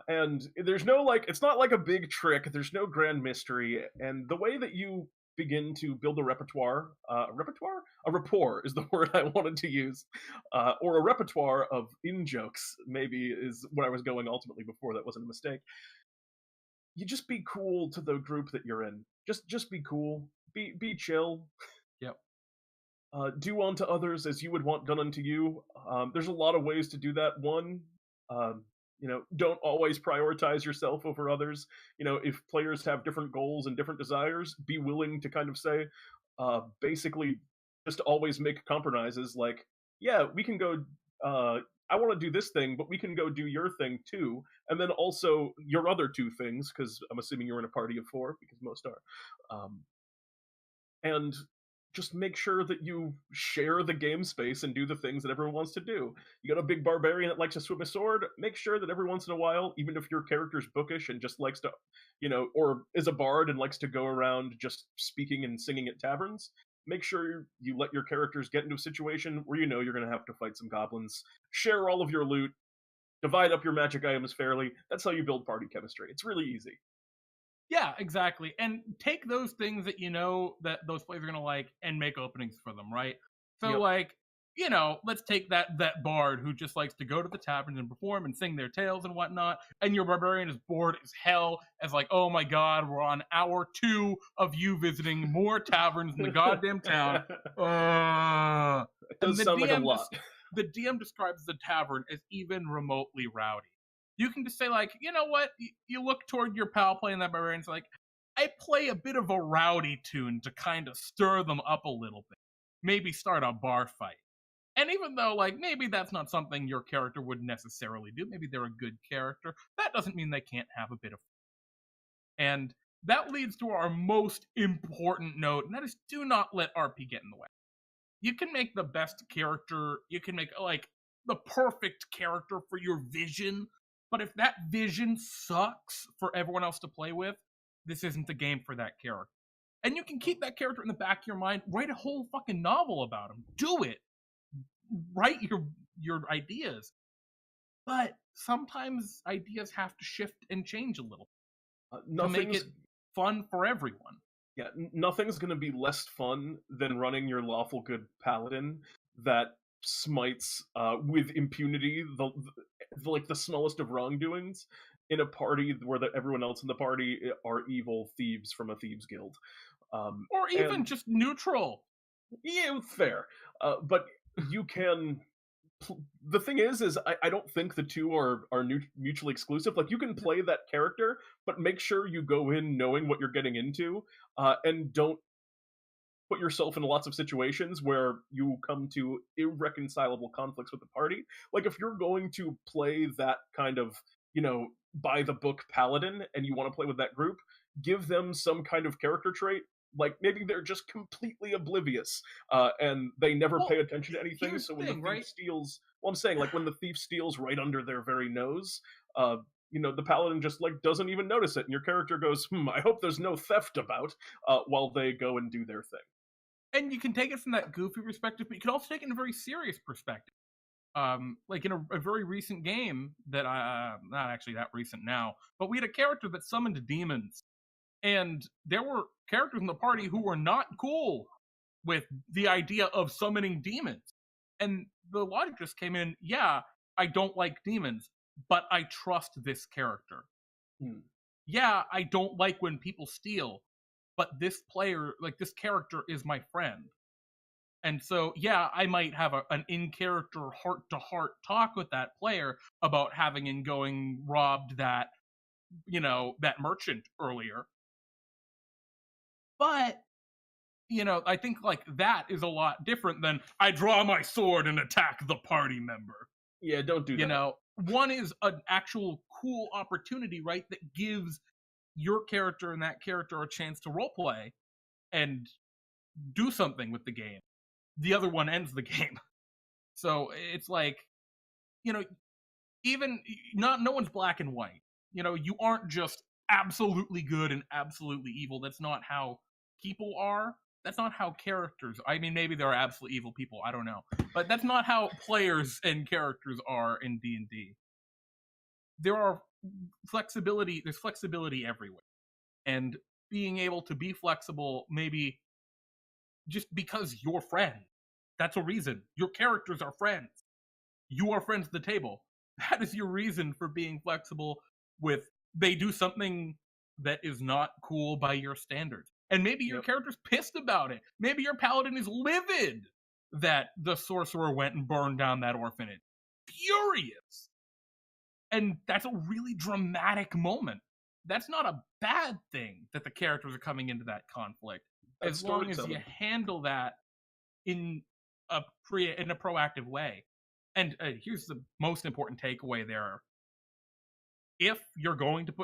And there's no it's not like a big trick. There's no grand mystery. And the way that you begin to build a rapport is the word I wanted to use, or a repertoire of in-jokes, maybe is what I was going ultimately before. That wasn't a mistake. You just be cool to the group that you're in. Just be cool. Be chill. Yep. Do unto others as you would want done unto you. There's a lot of ways to do that. One, don't always prioritize yourself over others. If players have different goals and different desires, be willing to kind of say, basically, just always make compromises. Like, yeah, we can go I want to do this thing, but we can go do your thing too, and then also your other two things, because I'm assuming you're in a party of four, because most are. And just make sure that you share the game space and do the things that everyone wants to do. You got a big barbarian that likes to swim a sword, make sure that every once in a while, even if your character's bookish and just likes to, or is a bard and likes to go around just speaking and singing at taverns, make sure you let your characters get into a situation where you're going to have to fight some goblins. Share all of your loot, divide up your magic items fairly. That's how you build party chemistry. It's really easy. Yeah, exactly. And take those things that you know that those players are going to like and make openings for them, right? So, Yep. like, let's take that bard who just likes to go to the taverns and perform and sing their tales and whatnot, and your barbarian is bored as hell, as like, oh my god, we're on hour 2 of you visiting more taverns in the goddamn town. It does sound like a lot. The DM describes the tavern as even remotely rowdy. You can just say, like, you know what? You look toward your pal playing that barbarian, it's like, I play a bit of a rowdy tune to kind of stir them up a little bit. Maybe start a bar fight. And even though, like, maybe that's not something your character would necessarily do, maybe they're a good character, that doesn't mean they can't have a bit of fun. And that leads to our most important note, and that is, do not let RP get in the way. You can make the best character, you can make, like, the perfect character for your vision, but if that vision sucks for everyone else to play with, this isn't the game for that character. And you can keep that character in the back of your mind, write a whole fucking novel about him. Do it. Write your ideas. But sometimes ideas have to shift and change a little to make it fun for everyone. Yeah, nothing's going to be less fun than running your lawful good paladin that smites with impunity the smallest of wrongdoings in a party where everyone else in the party are evil thieves from a thieves guild, or even just neutral. Yeah, fair. But you can. The thing is I don't think the two are mutually exclusive. Like, you can play that character, but make sure you go in knowing what you're getting into, and don't put yourself in lots of situations where you come to irreconcilable conflicts with the party. Like, if you're going to play that kind of, by the book paladin and you want to play with that group, give them some kind of character trait. Like, maybe they're just completely oblivious, and they never pay attention to anything. So when the thief steals, I'm saying, like, when the thief steals right under their very nose, the paladin just, like, doesn't even notice it, and your character goes, I hope there's no theft about, while they go and do their thing. And you can take it from that goofy perspective, but you can also take it in a very serious perspective. Like in a very recent game that not actually that recent now, but we had a character that summoned demons. And there were characters in the party who were not cool with the idea of summoning demons. And the logic just came in, yeah, I don't like demons, but I trust this character. Yeah, I don't like when people steal, but this character is my friend. And so, yeah, I might have an in-character heart-to-heart talk with that player about having and going robbed that merchant earlier. But, I think, like, that is a lot different than I draw my sword and attack the party member. Yeah, don't do that. One is an actual cool opportunity, right, that gives your character and that character a chance to roleplay and do something with the game. The other one ends the game. So it's like, even no one's black and white. You aren't just absolutely good and absolutely evil. That's not how people are. That's not how characters. I mean, maybe there are absolutely evil people. I don't know, but that's not how players and characters are in D&D. There's flexibility everywhere, and being able to be flexible, maybe just because you're friends. That's a reason. Your characters are friends. You are friends at the table. That is your reason for being flexible with they do something that is not cool by your standards. And maybe your character's pissed about it. Maybe your paladin is livid that the sorcerer went and burned down that orphanage. Furious. And that's a really dramatic moment. That's not a bad thing that the characters are coming into that conflict. As long as you handle that in a proactive way. And here's the most important takeaway there. If you're going to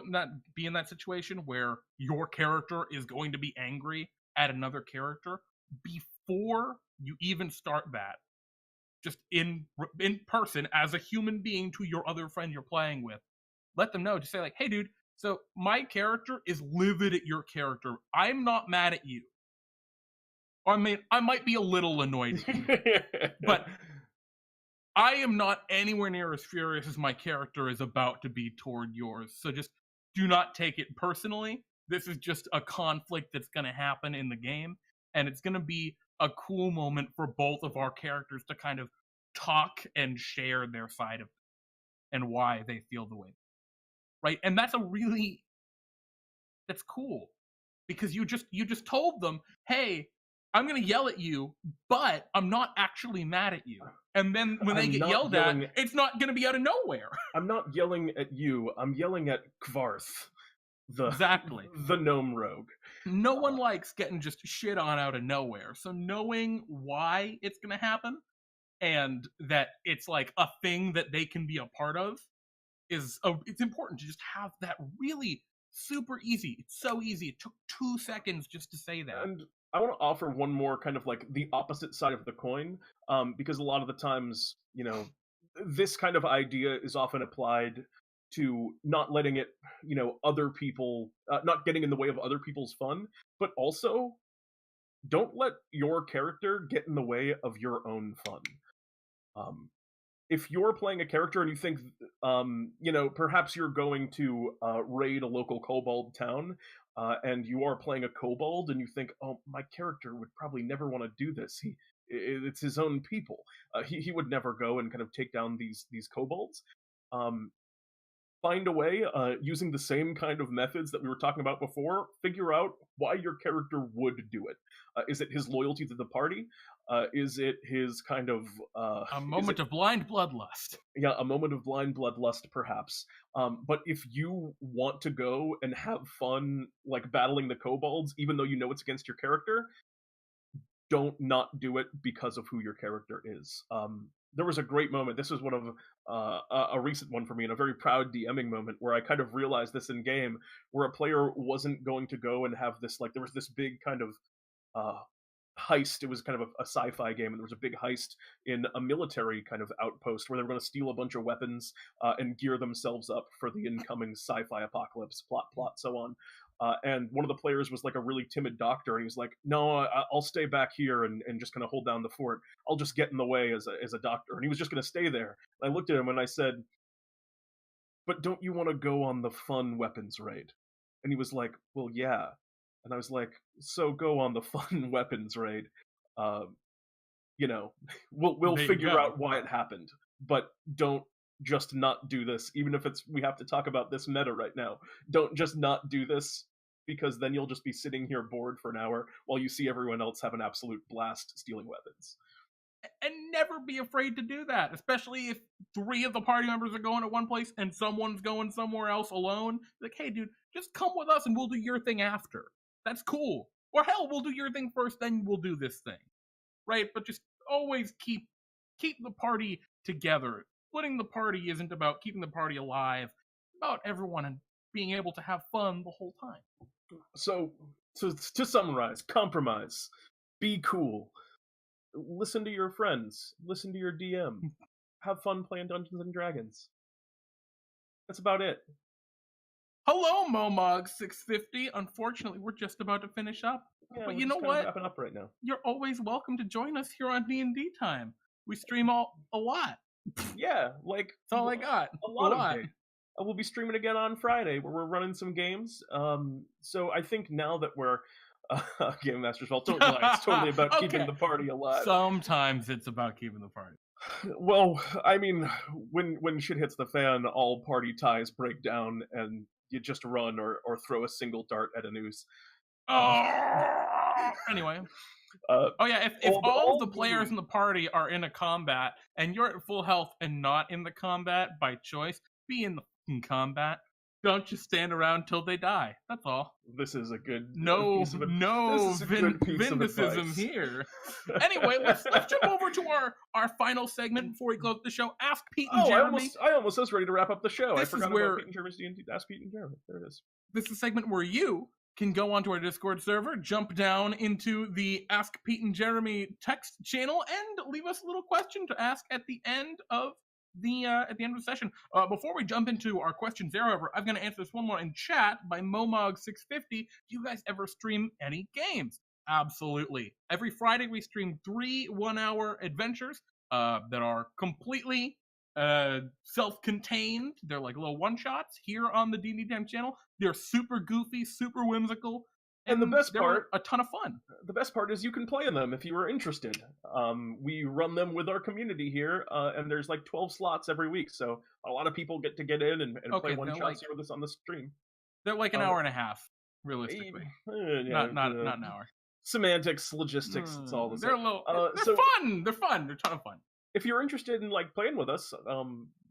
be in that situation where your character is going to be angry at another character, before you even start that, just in person as a human being to your other friend you're playing with, let them know. Just say like, hey dude, so my character is livid at your character. I'm not mad at you. I mean, I might be a little annoyed at you, but I am not anywhere near as furious as my character is about to be toward yours. So just do not take it personally. This is just a conflict that's going to happen in the game, and it's going to be a cool moment for both of our characters to kind of talk and share their side of it and why they feel the way. Right? And that's cool, because you just told them, "Hey, I'm going to yell at you, but I'm not actually mad at you." And then when they get yelled at, it's not going to be out of nowhere. I'm not yelling at you. I'm yelling at Kvarth, exactly, the gnome rogue. No one likes getting just shit on out of nowhere. So knowing why it's going to happen and that it's like a thing that they can be a part of it's important to just have that really super easy. It's so easy. It took 2 seconds just to say that. And I want to offer one more kind of like the opposite side of the coin, because a lot of the times, you know, this kind of idea is often applied to not letting it, you know, other people, not getting in the way of other people's fun, but also don't let your character get in the way of your own fun. If you're playing a character and you think, you know, perhaps you're going to raid a local kobold town, and you are playing a kobold, and you think, oh, my character would probably never want to do this. It's his own people. He would never go and kind of take down these kobolds. Find a way, using the same kind of methods that we were talking about before, figure out why your character would do it. Is it his loyalty to the party? Is it his kind of... a moment of blind bloodlust. Yeah, a moment of blind bloodlust, perhaps. But if you want to go and have fun, like, battling the kobolds, even though you know it's against your character, don't not do it because of who your character is. There was a great moment. This was one of a recent one for me, and a very proud DMing moment where I kind of realized this in game, where a player wasn't going to go and have this, like, there was this big kind of heist. It was kind of a sci-fi game, and there was a big heist in a military kind of outpost where they were going to steal a bunch of weapons and gear themselves up for the incoming sci-fi apocalypse, plot, so on. And one of the players was like a really timid doctor, and he was like, no, I'll stay back here and just kind of hold down the fort. I'll just get in the way as a doctor. And he was just going to stay there. And I looked at him and I said, but don't you want to go on the fun weapons raid? And he was like, well, yeah. And I was like, so go on the fun weapons raid. You know, we'll figure out why it happened, but don't just not do this, even if we have to talk about this meta right now. Don't just not do this, because then you'll just be sitting here bored for an hour while you see everyone else have an absolute blast stealing weapons. And never be afraid to do that, especially if 3 of the party members are going to one place and someone's going somewhere else alone. Like, hey dude, just come with us and we'll do your thing after. That's cool. Or hell, we'll do your thing first, then we'll do this thing. Right? But just always keep the party together. Splitting the party isn't about keeping the party alive. It's about everyone and being able to have fun the whole time. So, to summarize, compromise. Be cool. Listen to your friends. Listen to your DM. Have fun playing Dungeons and Dragons. That's about it. Hello, Momog650. Unfortunately, we're just about to finish up. Yeah, but you know what? Wrapping up right now. You're always welcome to join us here on DnDTime. We stream a lot. Yeah, like that's all I got. A lot. We'll be streaming again on Friday, where we're running some games. So I think now that we're Game Masters, well, don't lie. It's totally about keeping the party alive. Sometimes it's about keeping the party. Well, I mean, when shit hits the fan, all party ties break down, and you just run or throw a single dart at a noose. Anyway. If all the players in the party are in a combat and you're at full health and not in the combat by choice, be in the fucking combat. Don't just stand around till they die. That's all. This is a good No piece of Vindicism advice. here. Anyway, let's jump over to our final segment before we close the show. Ask Pete and Oh, Jeremy. I almost was ready to wrap up the show. I This is forgot where- about Pete and Jeremy's D&D. Ask Pete and Jeremy. There it is. This is a segment where you can go onto our Discord server, jump down into the Ask Pete and Jeremy text channel, and leave us a little question to ask at the end of the session. Before we jump into our questions there, however, I'm going to answer this one more in chat by Momog650. Do you guys ever stream any games? Absolutely. Every Friday we stream 3 1-hour adventures that are completely self-contained. They're like little one-shots here on the DnDTime channel. They're super goofy, super whimsical, and the best part, a ton of fun. The best part is you can play in them if you are interested. We run them with our community here, and there's like 12 slots every week, so a lot of people get to get in and play one-shots here with us on the stream. They're like an hour and a half, realistically. Yeah, not an hour. Semantics, logistics, it's all the same. They're a little. They're fun. They're fun. They're a ton of fun. If you're interested in like playing with us,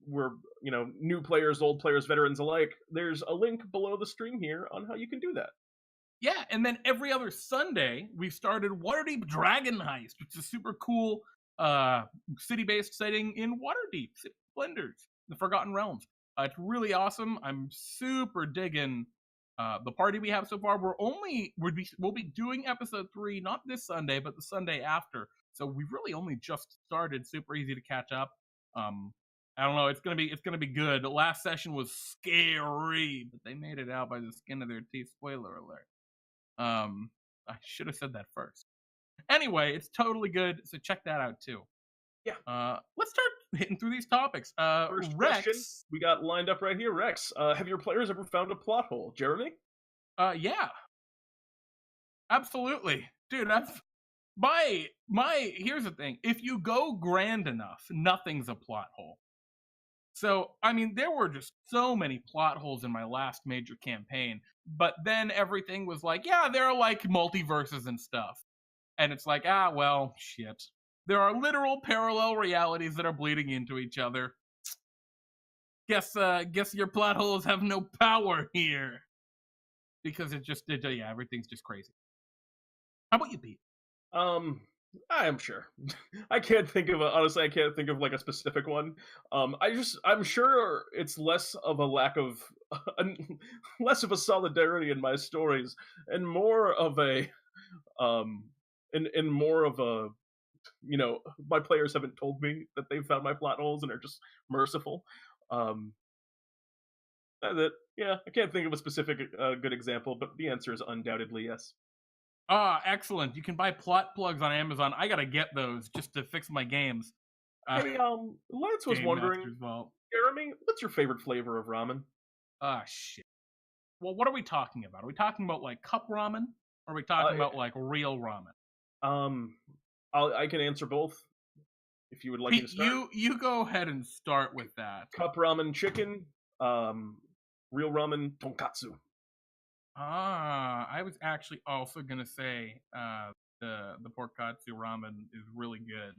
we're new players, old players, veterans alike. There's a link below the stream here on how you can do that. Yeah, and then every other Sunday we've started Waterdeep Dragon Heist, which is a super cool city-based setting in Waterdeep, City Blenders, the Forgotten Realms. It's really awesome. I'm super digging the party we have so far. We'll be doing episode 3 not this Sunday, but the Sunday after. So we've really only just started. Super easy to catch up. I don't know. It's gonna be good. The last session was scary, but they made it out by the skin of their teeth. Spoiler alert. I should have said that first. Anyway, it's totally good. So check that out too. Yeah. Let's start hitting through these topics. First Rex, question we got lined up right here. Rex, have your players ever found a plot hole? Jeremy? Yeah. Absolutely, dude. Here's the thing. If you go grand enough, nothing's a plot hole. So, I mean, there were just so many plot holes in my last major campaign, but then everything was like, yeah, there are like multiverses and stuff. And it's like, well, shit. There are literal parallel realities that are bleeding into each other. Guess your plot holes have no power here. Because everything's just crazy. How about you, Pete? I am sure. I can't think of like a specific one. I'm sure it's less of a lack of less of a solidarity in my stories and more of a more of a my players haven't told me that they've found my plot holes and are just merciful. That's it. Yeah, I can't think of a specific good example, but the answer is undoubtedly yes. Excellent. You can buy plot plugs on Amazon. I gotta get those just to fix my games. Hey, Lance was wondering, Jeremy, what's your favorite flavor of ramen? Shit. Well, what are we talking about? Are we talking about like cup ramen? Or are we talking about like real ramen? I can answer both. If you would like Pete, me to start. You go ahead and start with that. Cup ramen chicken, real ramen tonkatsu. I was actually also gonna say the porkkatsu ramen is really good.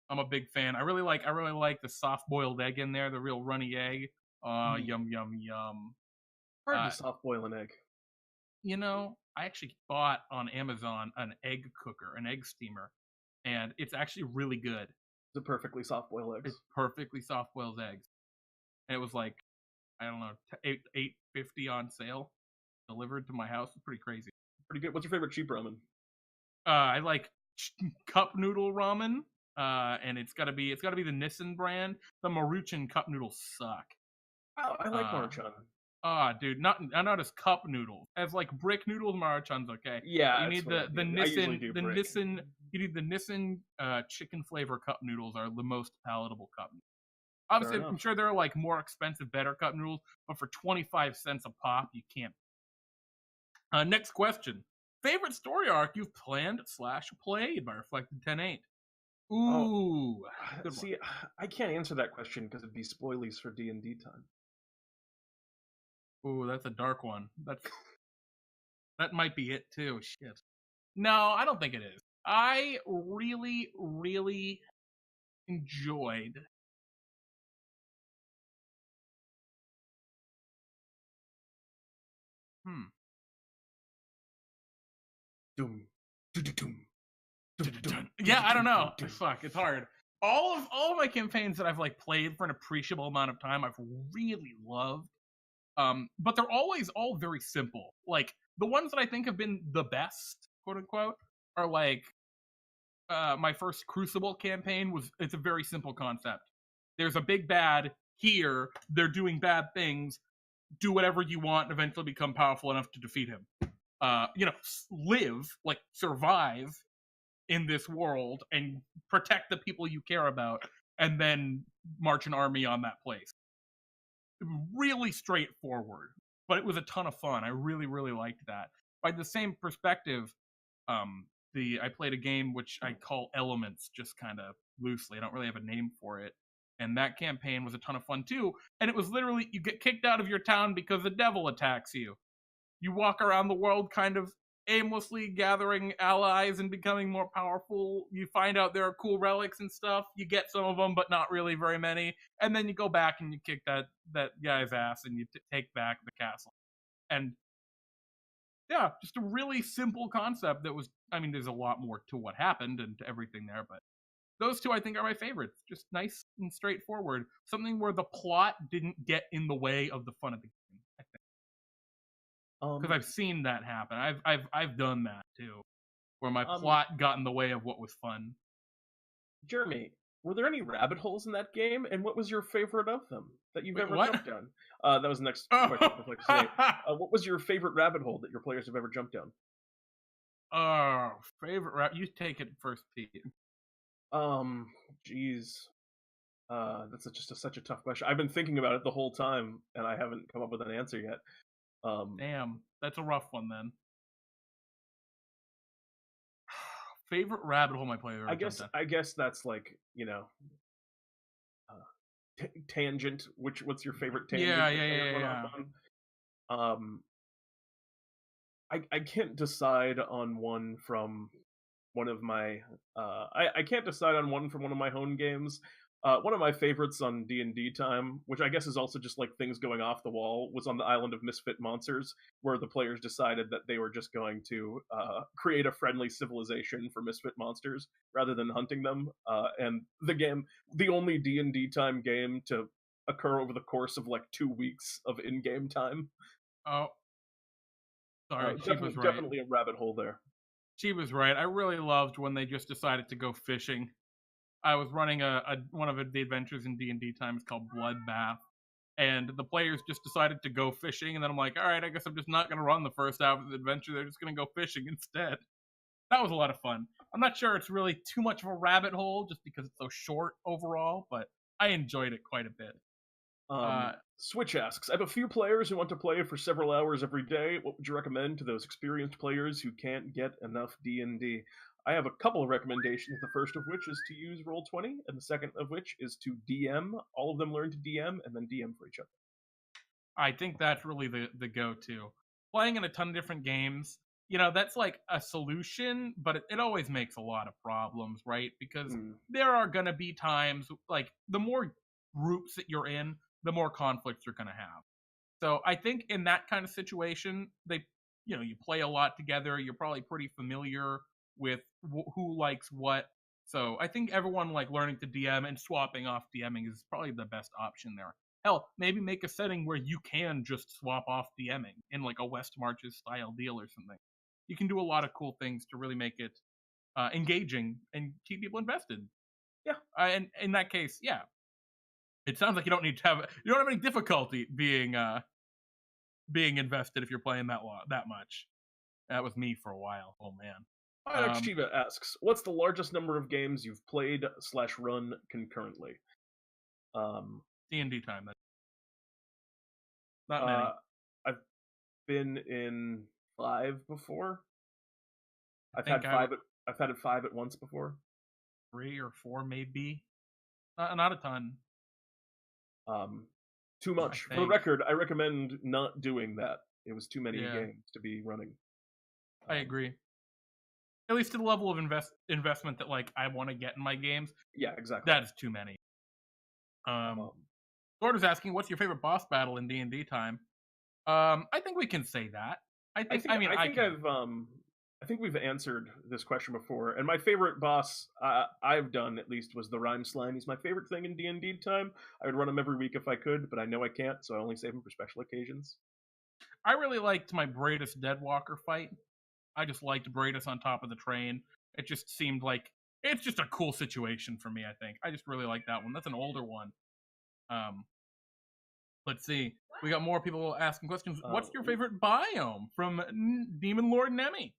I'm a big fan. I really like the soft boiled egg in there, the real runny egg. Yum yum yum. Hard to soft boil an egg. I actually bought on Amazon an egg cooker, an egg steamer, and it's actually really good. It's a perfectly soft boiled eggs. It's perfectly soft boiled eggs, and it was like, I don't know, $8.50 on sale. Delivered to my house. It's pretty crazy. Pretty good. What's your favorite cheap ramen? I like cup noodle ramen, and it's gotta be the Nissin brand. The Maruchan cup noodles suck. Oh, I like Maruchan. Dude, not as cup noodles. As like brick noodles, Maruchan's okay. Yeah, you need the Nissin. You need the Nissin chicken flavor cup noodles are the most palatable cup noodles. Obviously, I'm sure there are like more expensive, better cup noodles, but for 25 cents a pop, you can't. Next question. Favorite story arc you've planned / played by Reflected 10-8? Ooh. See, I can't answer that question because it'd be spoilies for D&D time. Ooh, that's a dark one. That might be it too. Shit. No, I don't think it is. I really, really enjoyed Hmm. Doom, doom, doom, doom, doom, Yeah, I don't doom, know. doom, doom. Fuck, it's hard. All of my campaigns that I've like played for an appreciable amount of time, I've really loved. But they're always all very simple. Like the ones that I think have been the best, quote unquote, are like my first Crucible campaign was. It's a very simple concept. There's a big bad here. They're doing bad things. Do whatever you want and eventually become powerful enough to defeat him. Live, like survive in this world and protect the people you care about, and then march an army on that place. Really straightforward, but it was a ton of fun. I really, really liked that. By the same perspective, I played a game which I call Elements, just kind of loosely. I don't really have a name for it. And that campaign was a ton of fun too. And it was literally you get kicked out of your town because the devil attacks you. You walk around the world kind of aimlessly gathering allies and becoming more powerful. You find out there are cool relics and stuff. You get some of them, but not really very many. And then you go back and you kick that guy's ass and you take back the castle. And yeah, just a really simple concept that was. I mean, there's a lot more to what happened and to everything there, but those two I think are my favorites. Just nice and straightforward. Something where the plot didn't get in the way of the fun of the game. I think because I've seen that happen. I've done that too, where my plot got in the way of what was fun. Jeremy, were there any rabbit holes in that game, and what was your favorite of them that you've ever what? jumped down? That was the next question. What was your favorite rabbit hole that your players have ever jumped down? Oh, favorite rap. You take it first, Pete. Jeez. That's just such a tough question. I've been thinking about it the whole time, and I haven't come up with an answer yet. Damn, that's a rough one then. Favorite rabbit hole my player. I guess that's like tangent. What's your favorite tangent? Yeah. I can't decide on one from one of my I can't decide on one from one of my home games. One of my favorites on DnDTime, which I guess is also just like things going off the wall, was on the island of Misfit Monsters, where the players decided that they were just going to create a friendly civilization for Misfit Monsters rather than hunting them. And the only DnDTime game to occur over the course of like 2 weeks of in-game time. Oh, sorry, she was right. Definitely a rabbit hole there. She was right. I really loved when they just decided to go fishing. I was running one of the adventures in DnDTime. It's called Bloodbath, and the players just decided to go fishing. And then I'm like, all right, I guess I'm just not going to run the first half of the adventure. They're just going to go fishing instead. That was a lot of fun. I'm not sure it's really too much of a rabbit hole just because it's so short overall, but I enjoyed it quite a bit. Switch asks, I have a few players who want to play for several hours every day. What would you recommend to those experienced players who can't get enough D&D? I have a couple of recommendations, the first of which is to use Roll20, and the second of which is to DM. All of them learn to DM, and then DM for each other. I think that's really the go-to. Playing in a ton of different games, that's like a solution, but it always makes a lot of problems, right? Because there are going to be times, like, the more groups that you're in, the more conflicts you're going to have. So I think in that kind of situation, you play a lot together. You're probably pretty familiar with who likes what. So I think everyone like learning to DM and swapping off DMing is probably the best option there. Hell, maybe make a setting where you can just swap off DMing in like a West Marches style deal or something. You can do a lot of cool things to really make it engaging and keep people invested. Yeah, and in that case, yeah, it sounds like you don't have any difficulty being invested if you're playing that much. That was me for a while. Oh man. Alex Chiva asks, what's the largest number of games you've played / run concurrently? DnDTime. Not many. I've been in 5 before. I've had 5 at once before. 3 or 4 maybe. Not a ton. Too much. For the record, I recommend not doing that. It was too many games to be running. I agree. At least to the level of investment that like I want to get in my games. Yeah, exactly. That is too many. Gord is asking, what's your favorite boss battle in DnDTime? I think we can say that. I I think. think I mean, I I think can. I think we've answered this question before, and my favorite boss I've done at least was the Rhyme Slime. He's my favorite thing in D&D time. I would run him every week if I could, but I know I can't, so I only save him for special occasions. I really liked my Bradus Deadwalker fight. I just liked Bradus on top of the train. It just seemed like it's just a cool situation for me. I think I just really like that one. That's an older one. Um, let's see. We got more people asking questions. What's your favorite biome from Demon Lord Nemi?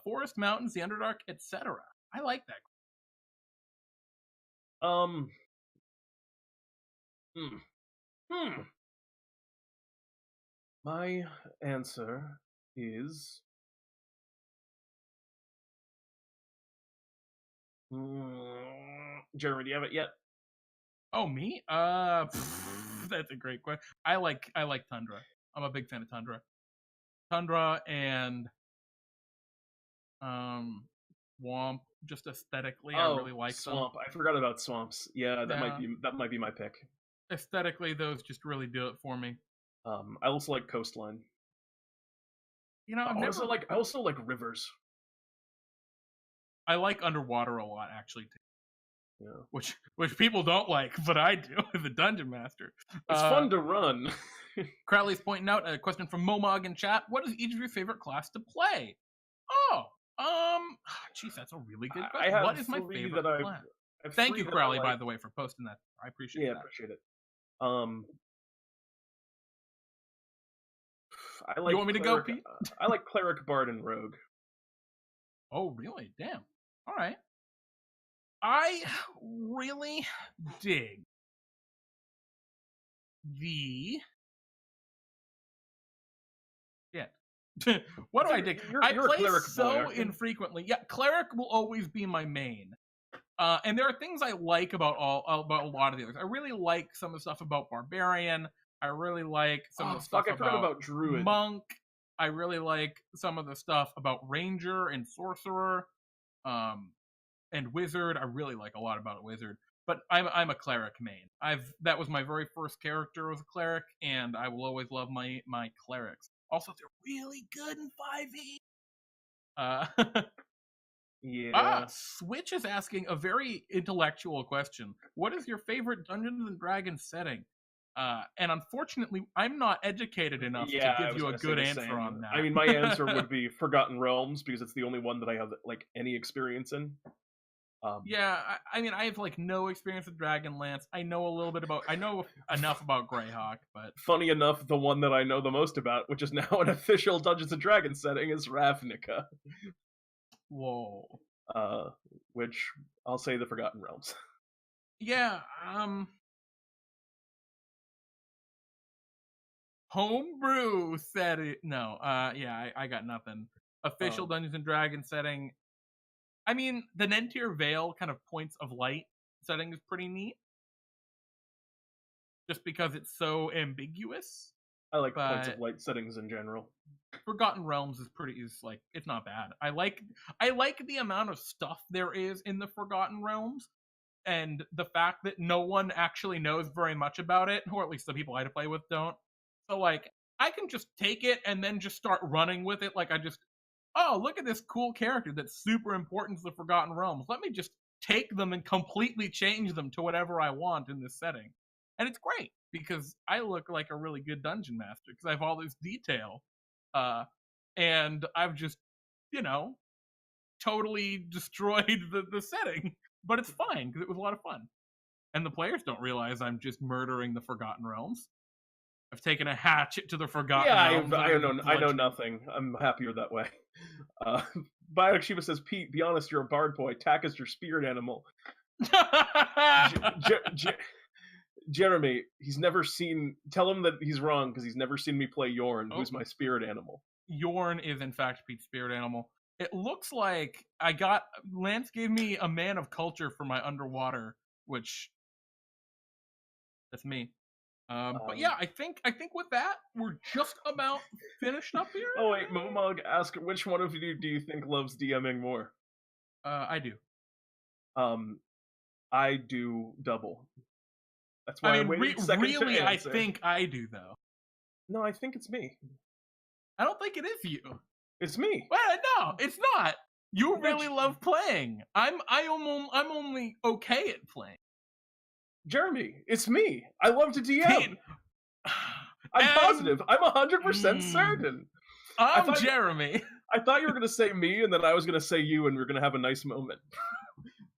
Forest, mountains, the Underdark, etc. I like that. Um, hmm, hmm. My answer is Jeremy. Do you have it yet? Oh, me? That's a great question. I like Tundra. I'm a big fan of Tundra. Tundra and um Womp, just aesthetically, I Oh, really like them. swamp. I forgot about swamps. Yeah, Yeah, that might be my pick. aesthetically, those just really do it for me. I also like coastline. You know, I've never. I also like rivers. I like underwater a lot, actually, too. Yeah, Which people don't like, but I do as a dungeon master. it's fun to run. Crowley's pointing out a question from Momog in chat. What is each of your favorite class to play? Oh, jeez, that's a really good I question. What have is my three favorite that I class? have Thank three you, that I Crowley, by like. the way, for posting that. I appreciate Yeah, that. appreciate it. Um, I You like want me to go, cleric. Pete? I like cleric, bard, and rogue. Oh, really? Damn. All right. I really dig the yeah. What do I dig? I You're a play cleric boy, so aren't you? infrequently. Yeah, cleric will always be my main. And there are things I like about a lot of the others. I really like some of the stuff about barbarian. I really like some of Oh the stuff fuck! I forgot about about druid. monk. I really like some of the stuff about ranger and sorcerer, and wizard. I really like a lot about wizard. But I'm a cleric main. That was my very first character was a cleric, and I will always love my clerics. Also, they're really good in 5e. Yeah. Switch is asking a very intellectual question. What is your favorite Dungeons and Dragons setting? And unfortunately, I'm not educated enough to Yeah, I give was you a gonna say good the answer same. on I mean, my answer that. would be Forgotten Realms because it's the only one that I have like any experience in. Yeah, I mean, I have like no experience with Dragonlance. I know enough about Greyhawk, but Funny enough, the one that I know the most about, which is now an official Dungeons and Dragons setting, is Ravnica, whoa, uh, which I'll say the Forgotten Realms. yeah, homebrew said it. No, yeah, I got nothing. Official Um, Dungeons and Dragons setting. I mean, the Nentir Vale kind of points of light setting is pretty neat, just because it's so ambiguous. I like points of But light settings in general. Forgotten Realms is like it's not bad. I like the amount of stuff there is in the Forgotten Realms, and the fact that no one actually knows very much about it, or at least the people I play with don't. So like I can just take it and then just start running with it. Like oh, look at this cool character that's super important to the Forgotten Realms. Let me just take them and completely change them to whatever I want in this setting. And it's great because I look like a really good dungeon master because I have all this detail. Uh, and I've just, you know, totally destroyed the setting. But it's fine because it was a lot of fun. And the players don't realize I'm just murdering the Forgotten Realms. I've taken a hatchet to the Forgotten Yeah, Realms and I'm I know bludgeoning. nothing. I'm happier that way. Uh, Bionic Shiva says, Pete, be honest, you're a bard boy. Tack is your spirit animal. J- J- J- Jeremy, he's never seen. Tell him that he's wrong because he's never seen me play Yorn, Oh, who's my spirit animal. Yorn is in fact Pete's spirit animal. It looks like Lance gave me a man of culture for my underwater, which that's me. But Um, yeah, I think with that we're just about finished up here. oh wait, Momog asked, which one of you do you think loves DMing more? I do. Um, I do double. That's I why I mean, waited a second to really, I answer. think I do though. No, I think it's me. I don't think it is you. It's me. Well, no, it's not. You Which- really love playing. I'm only okay at playing. Jeremy, it's me. I love to DM. Pete, I'm and- positive. I'm 100% certain. I'm Jeremy. I thought you were going to say me, and then I was going to say you, and we are going to have a nice moment.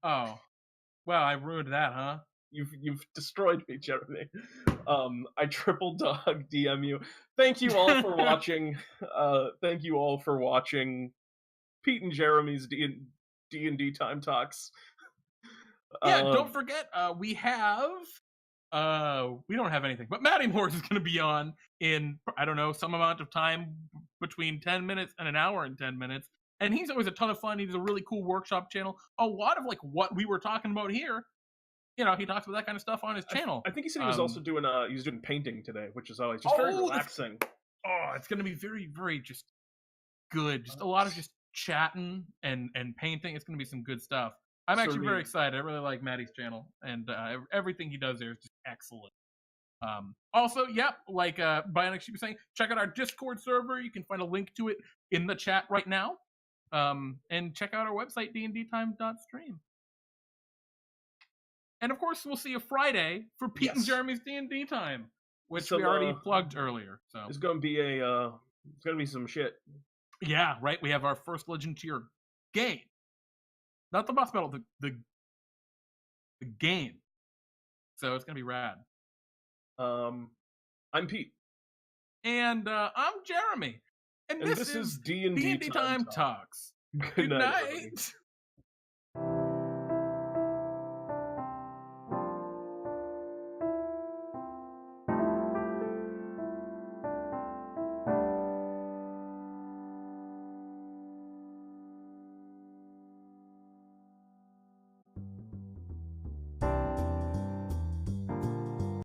Oh. Well, I ruined that, huh? You've destroyed me, Jeremy. I triple dog DM you. Thank you all for watching. Thank you all for watching Pete and Jeremy's DnDTime Talks. Yeah, don't forget, we have we don't have anything, but Matty Morris is going to be on in, I don't know, some amount of time between 10 minutes and an hour and 10 minutes. And he's always a ton of fun. He's a really cool workshop channel. A lot of like what we were talking about here, you know, he talks about that kind of stuff on his channel. I think he said he was also doing painting today, which is always just very relaxing. It's going to be very, very just good. Just a lot of just chatting and painting. It's going to be some good stuff. I'm actually very excited. I really like Matty's channel, and everything he does there is just excellent. Also, like Bionic Sheep was saying, check out our Discord server. You can find a link to it in the chat right now. And check out our website, dndtime.stream. And of course, we'll see you Friday for Pete and Jeremy's D&D Time, which we already plugged earlier. So it's gonna be some shit. Yeah, right. We have our first Legend tier game. Not the boss battle, the game. So it's gonna be rad. I'm Pete. And I'm Jeremy. And this is D&D Time Talks. Good night. Everybody.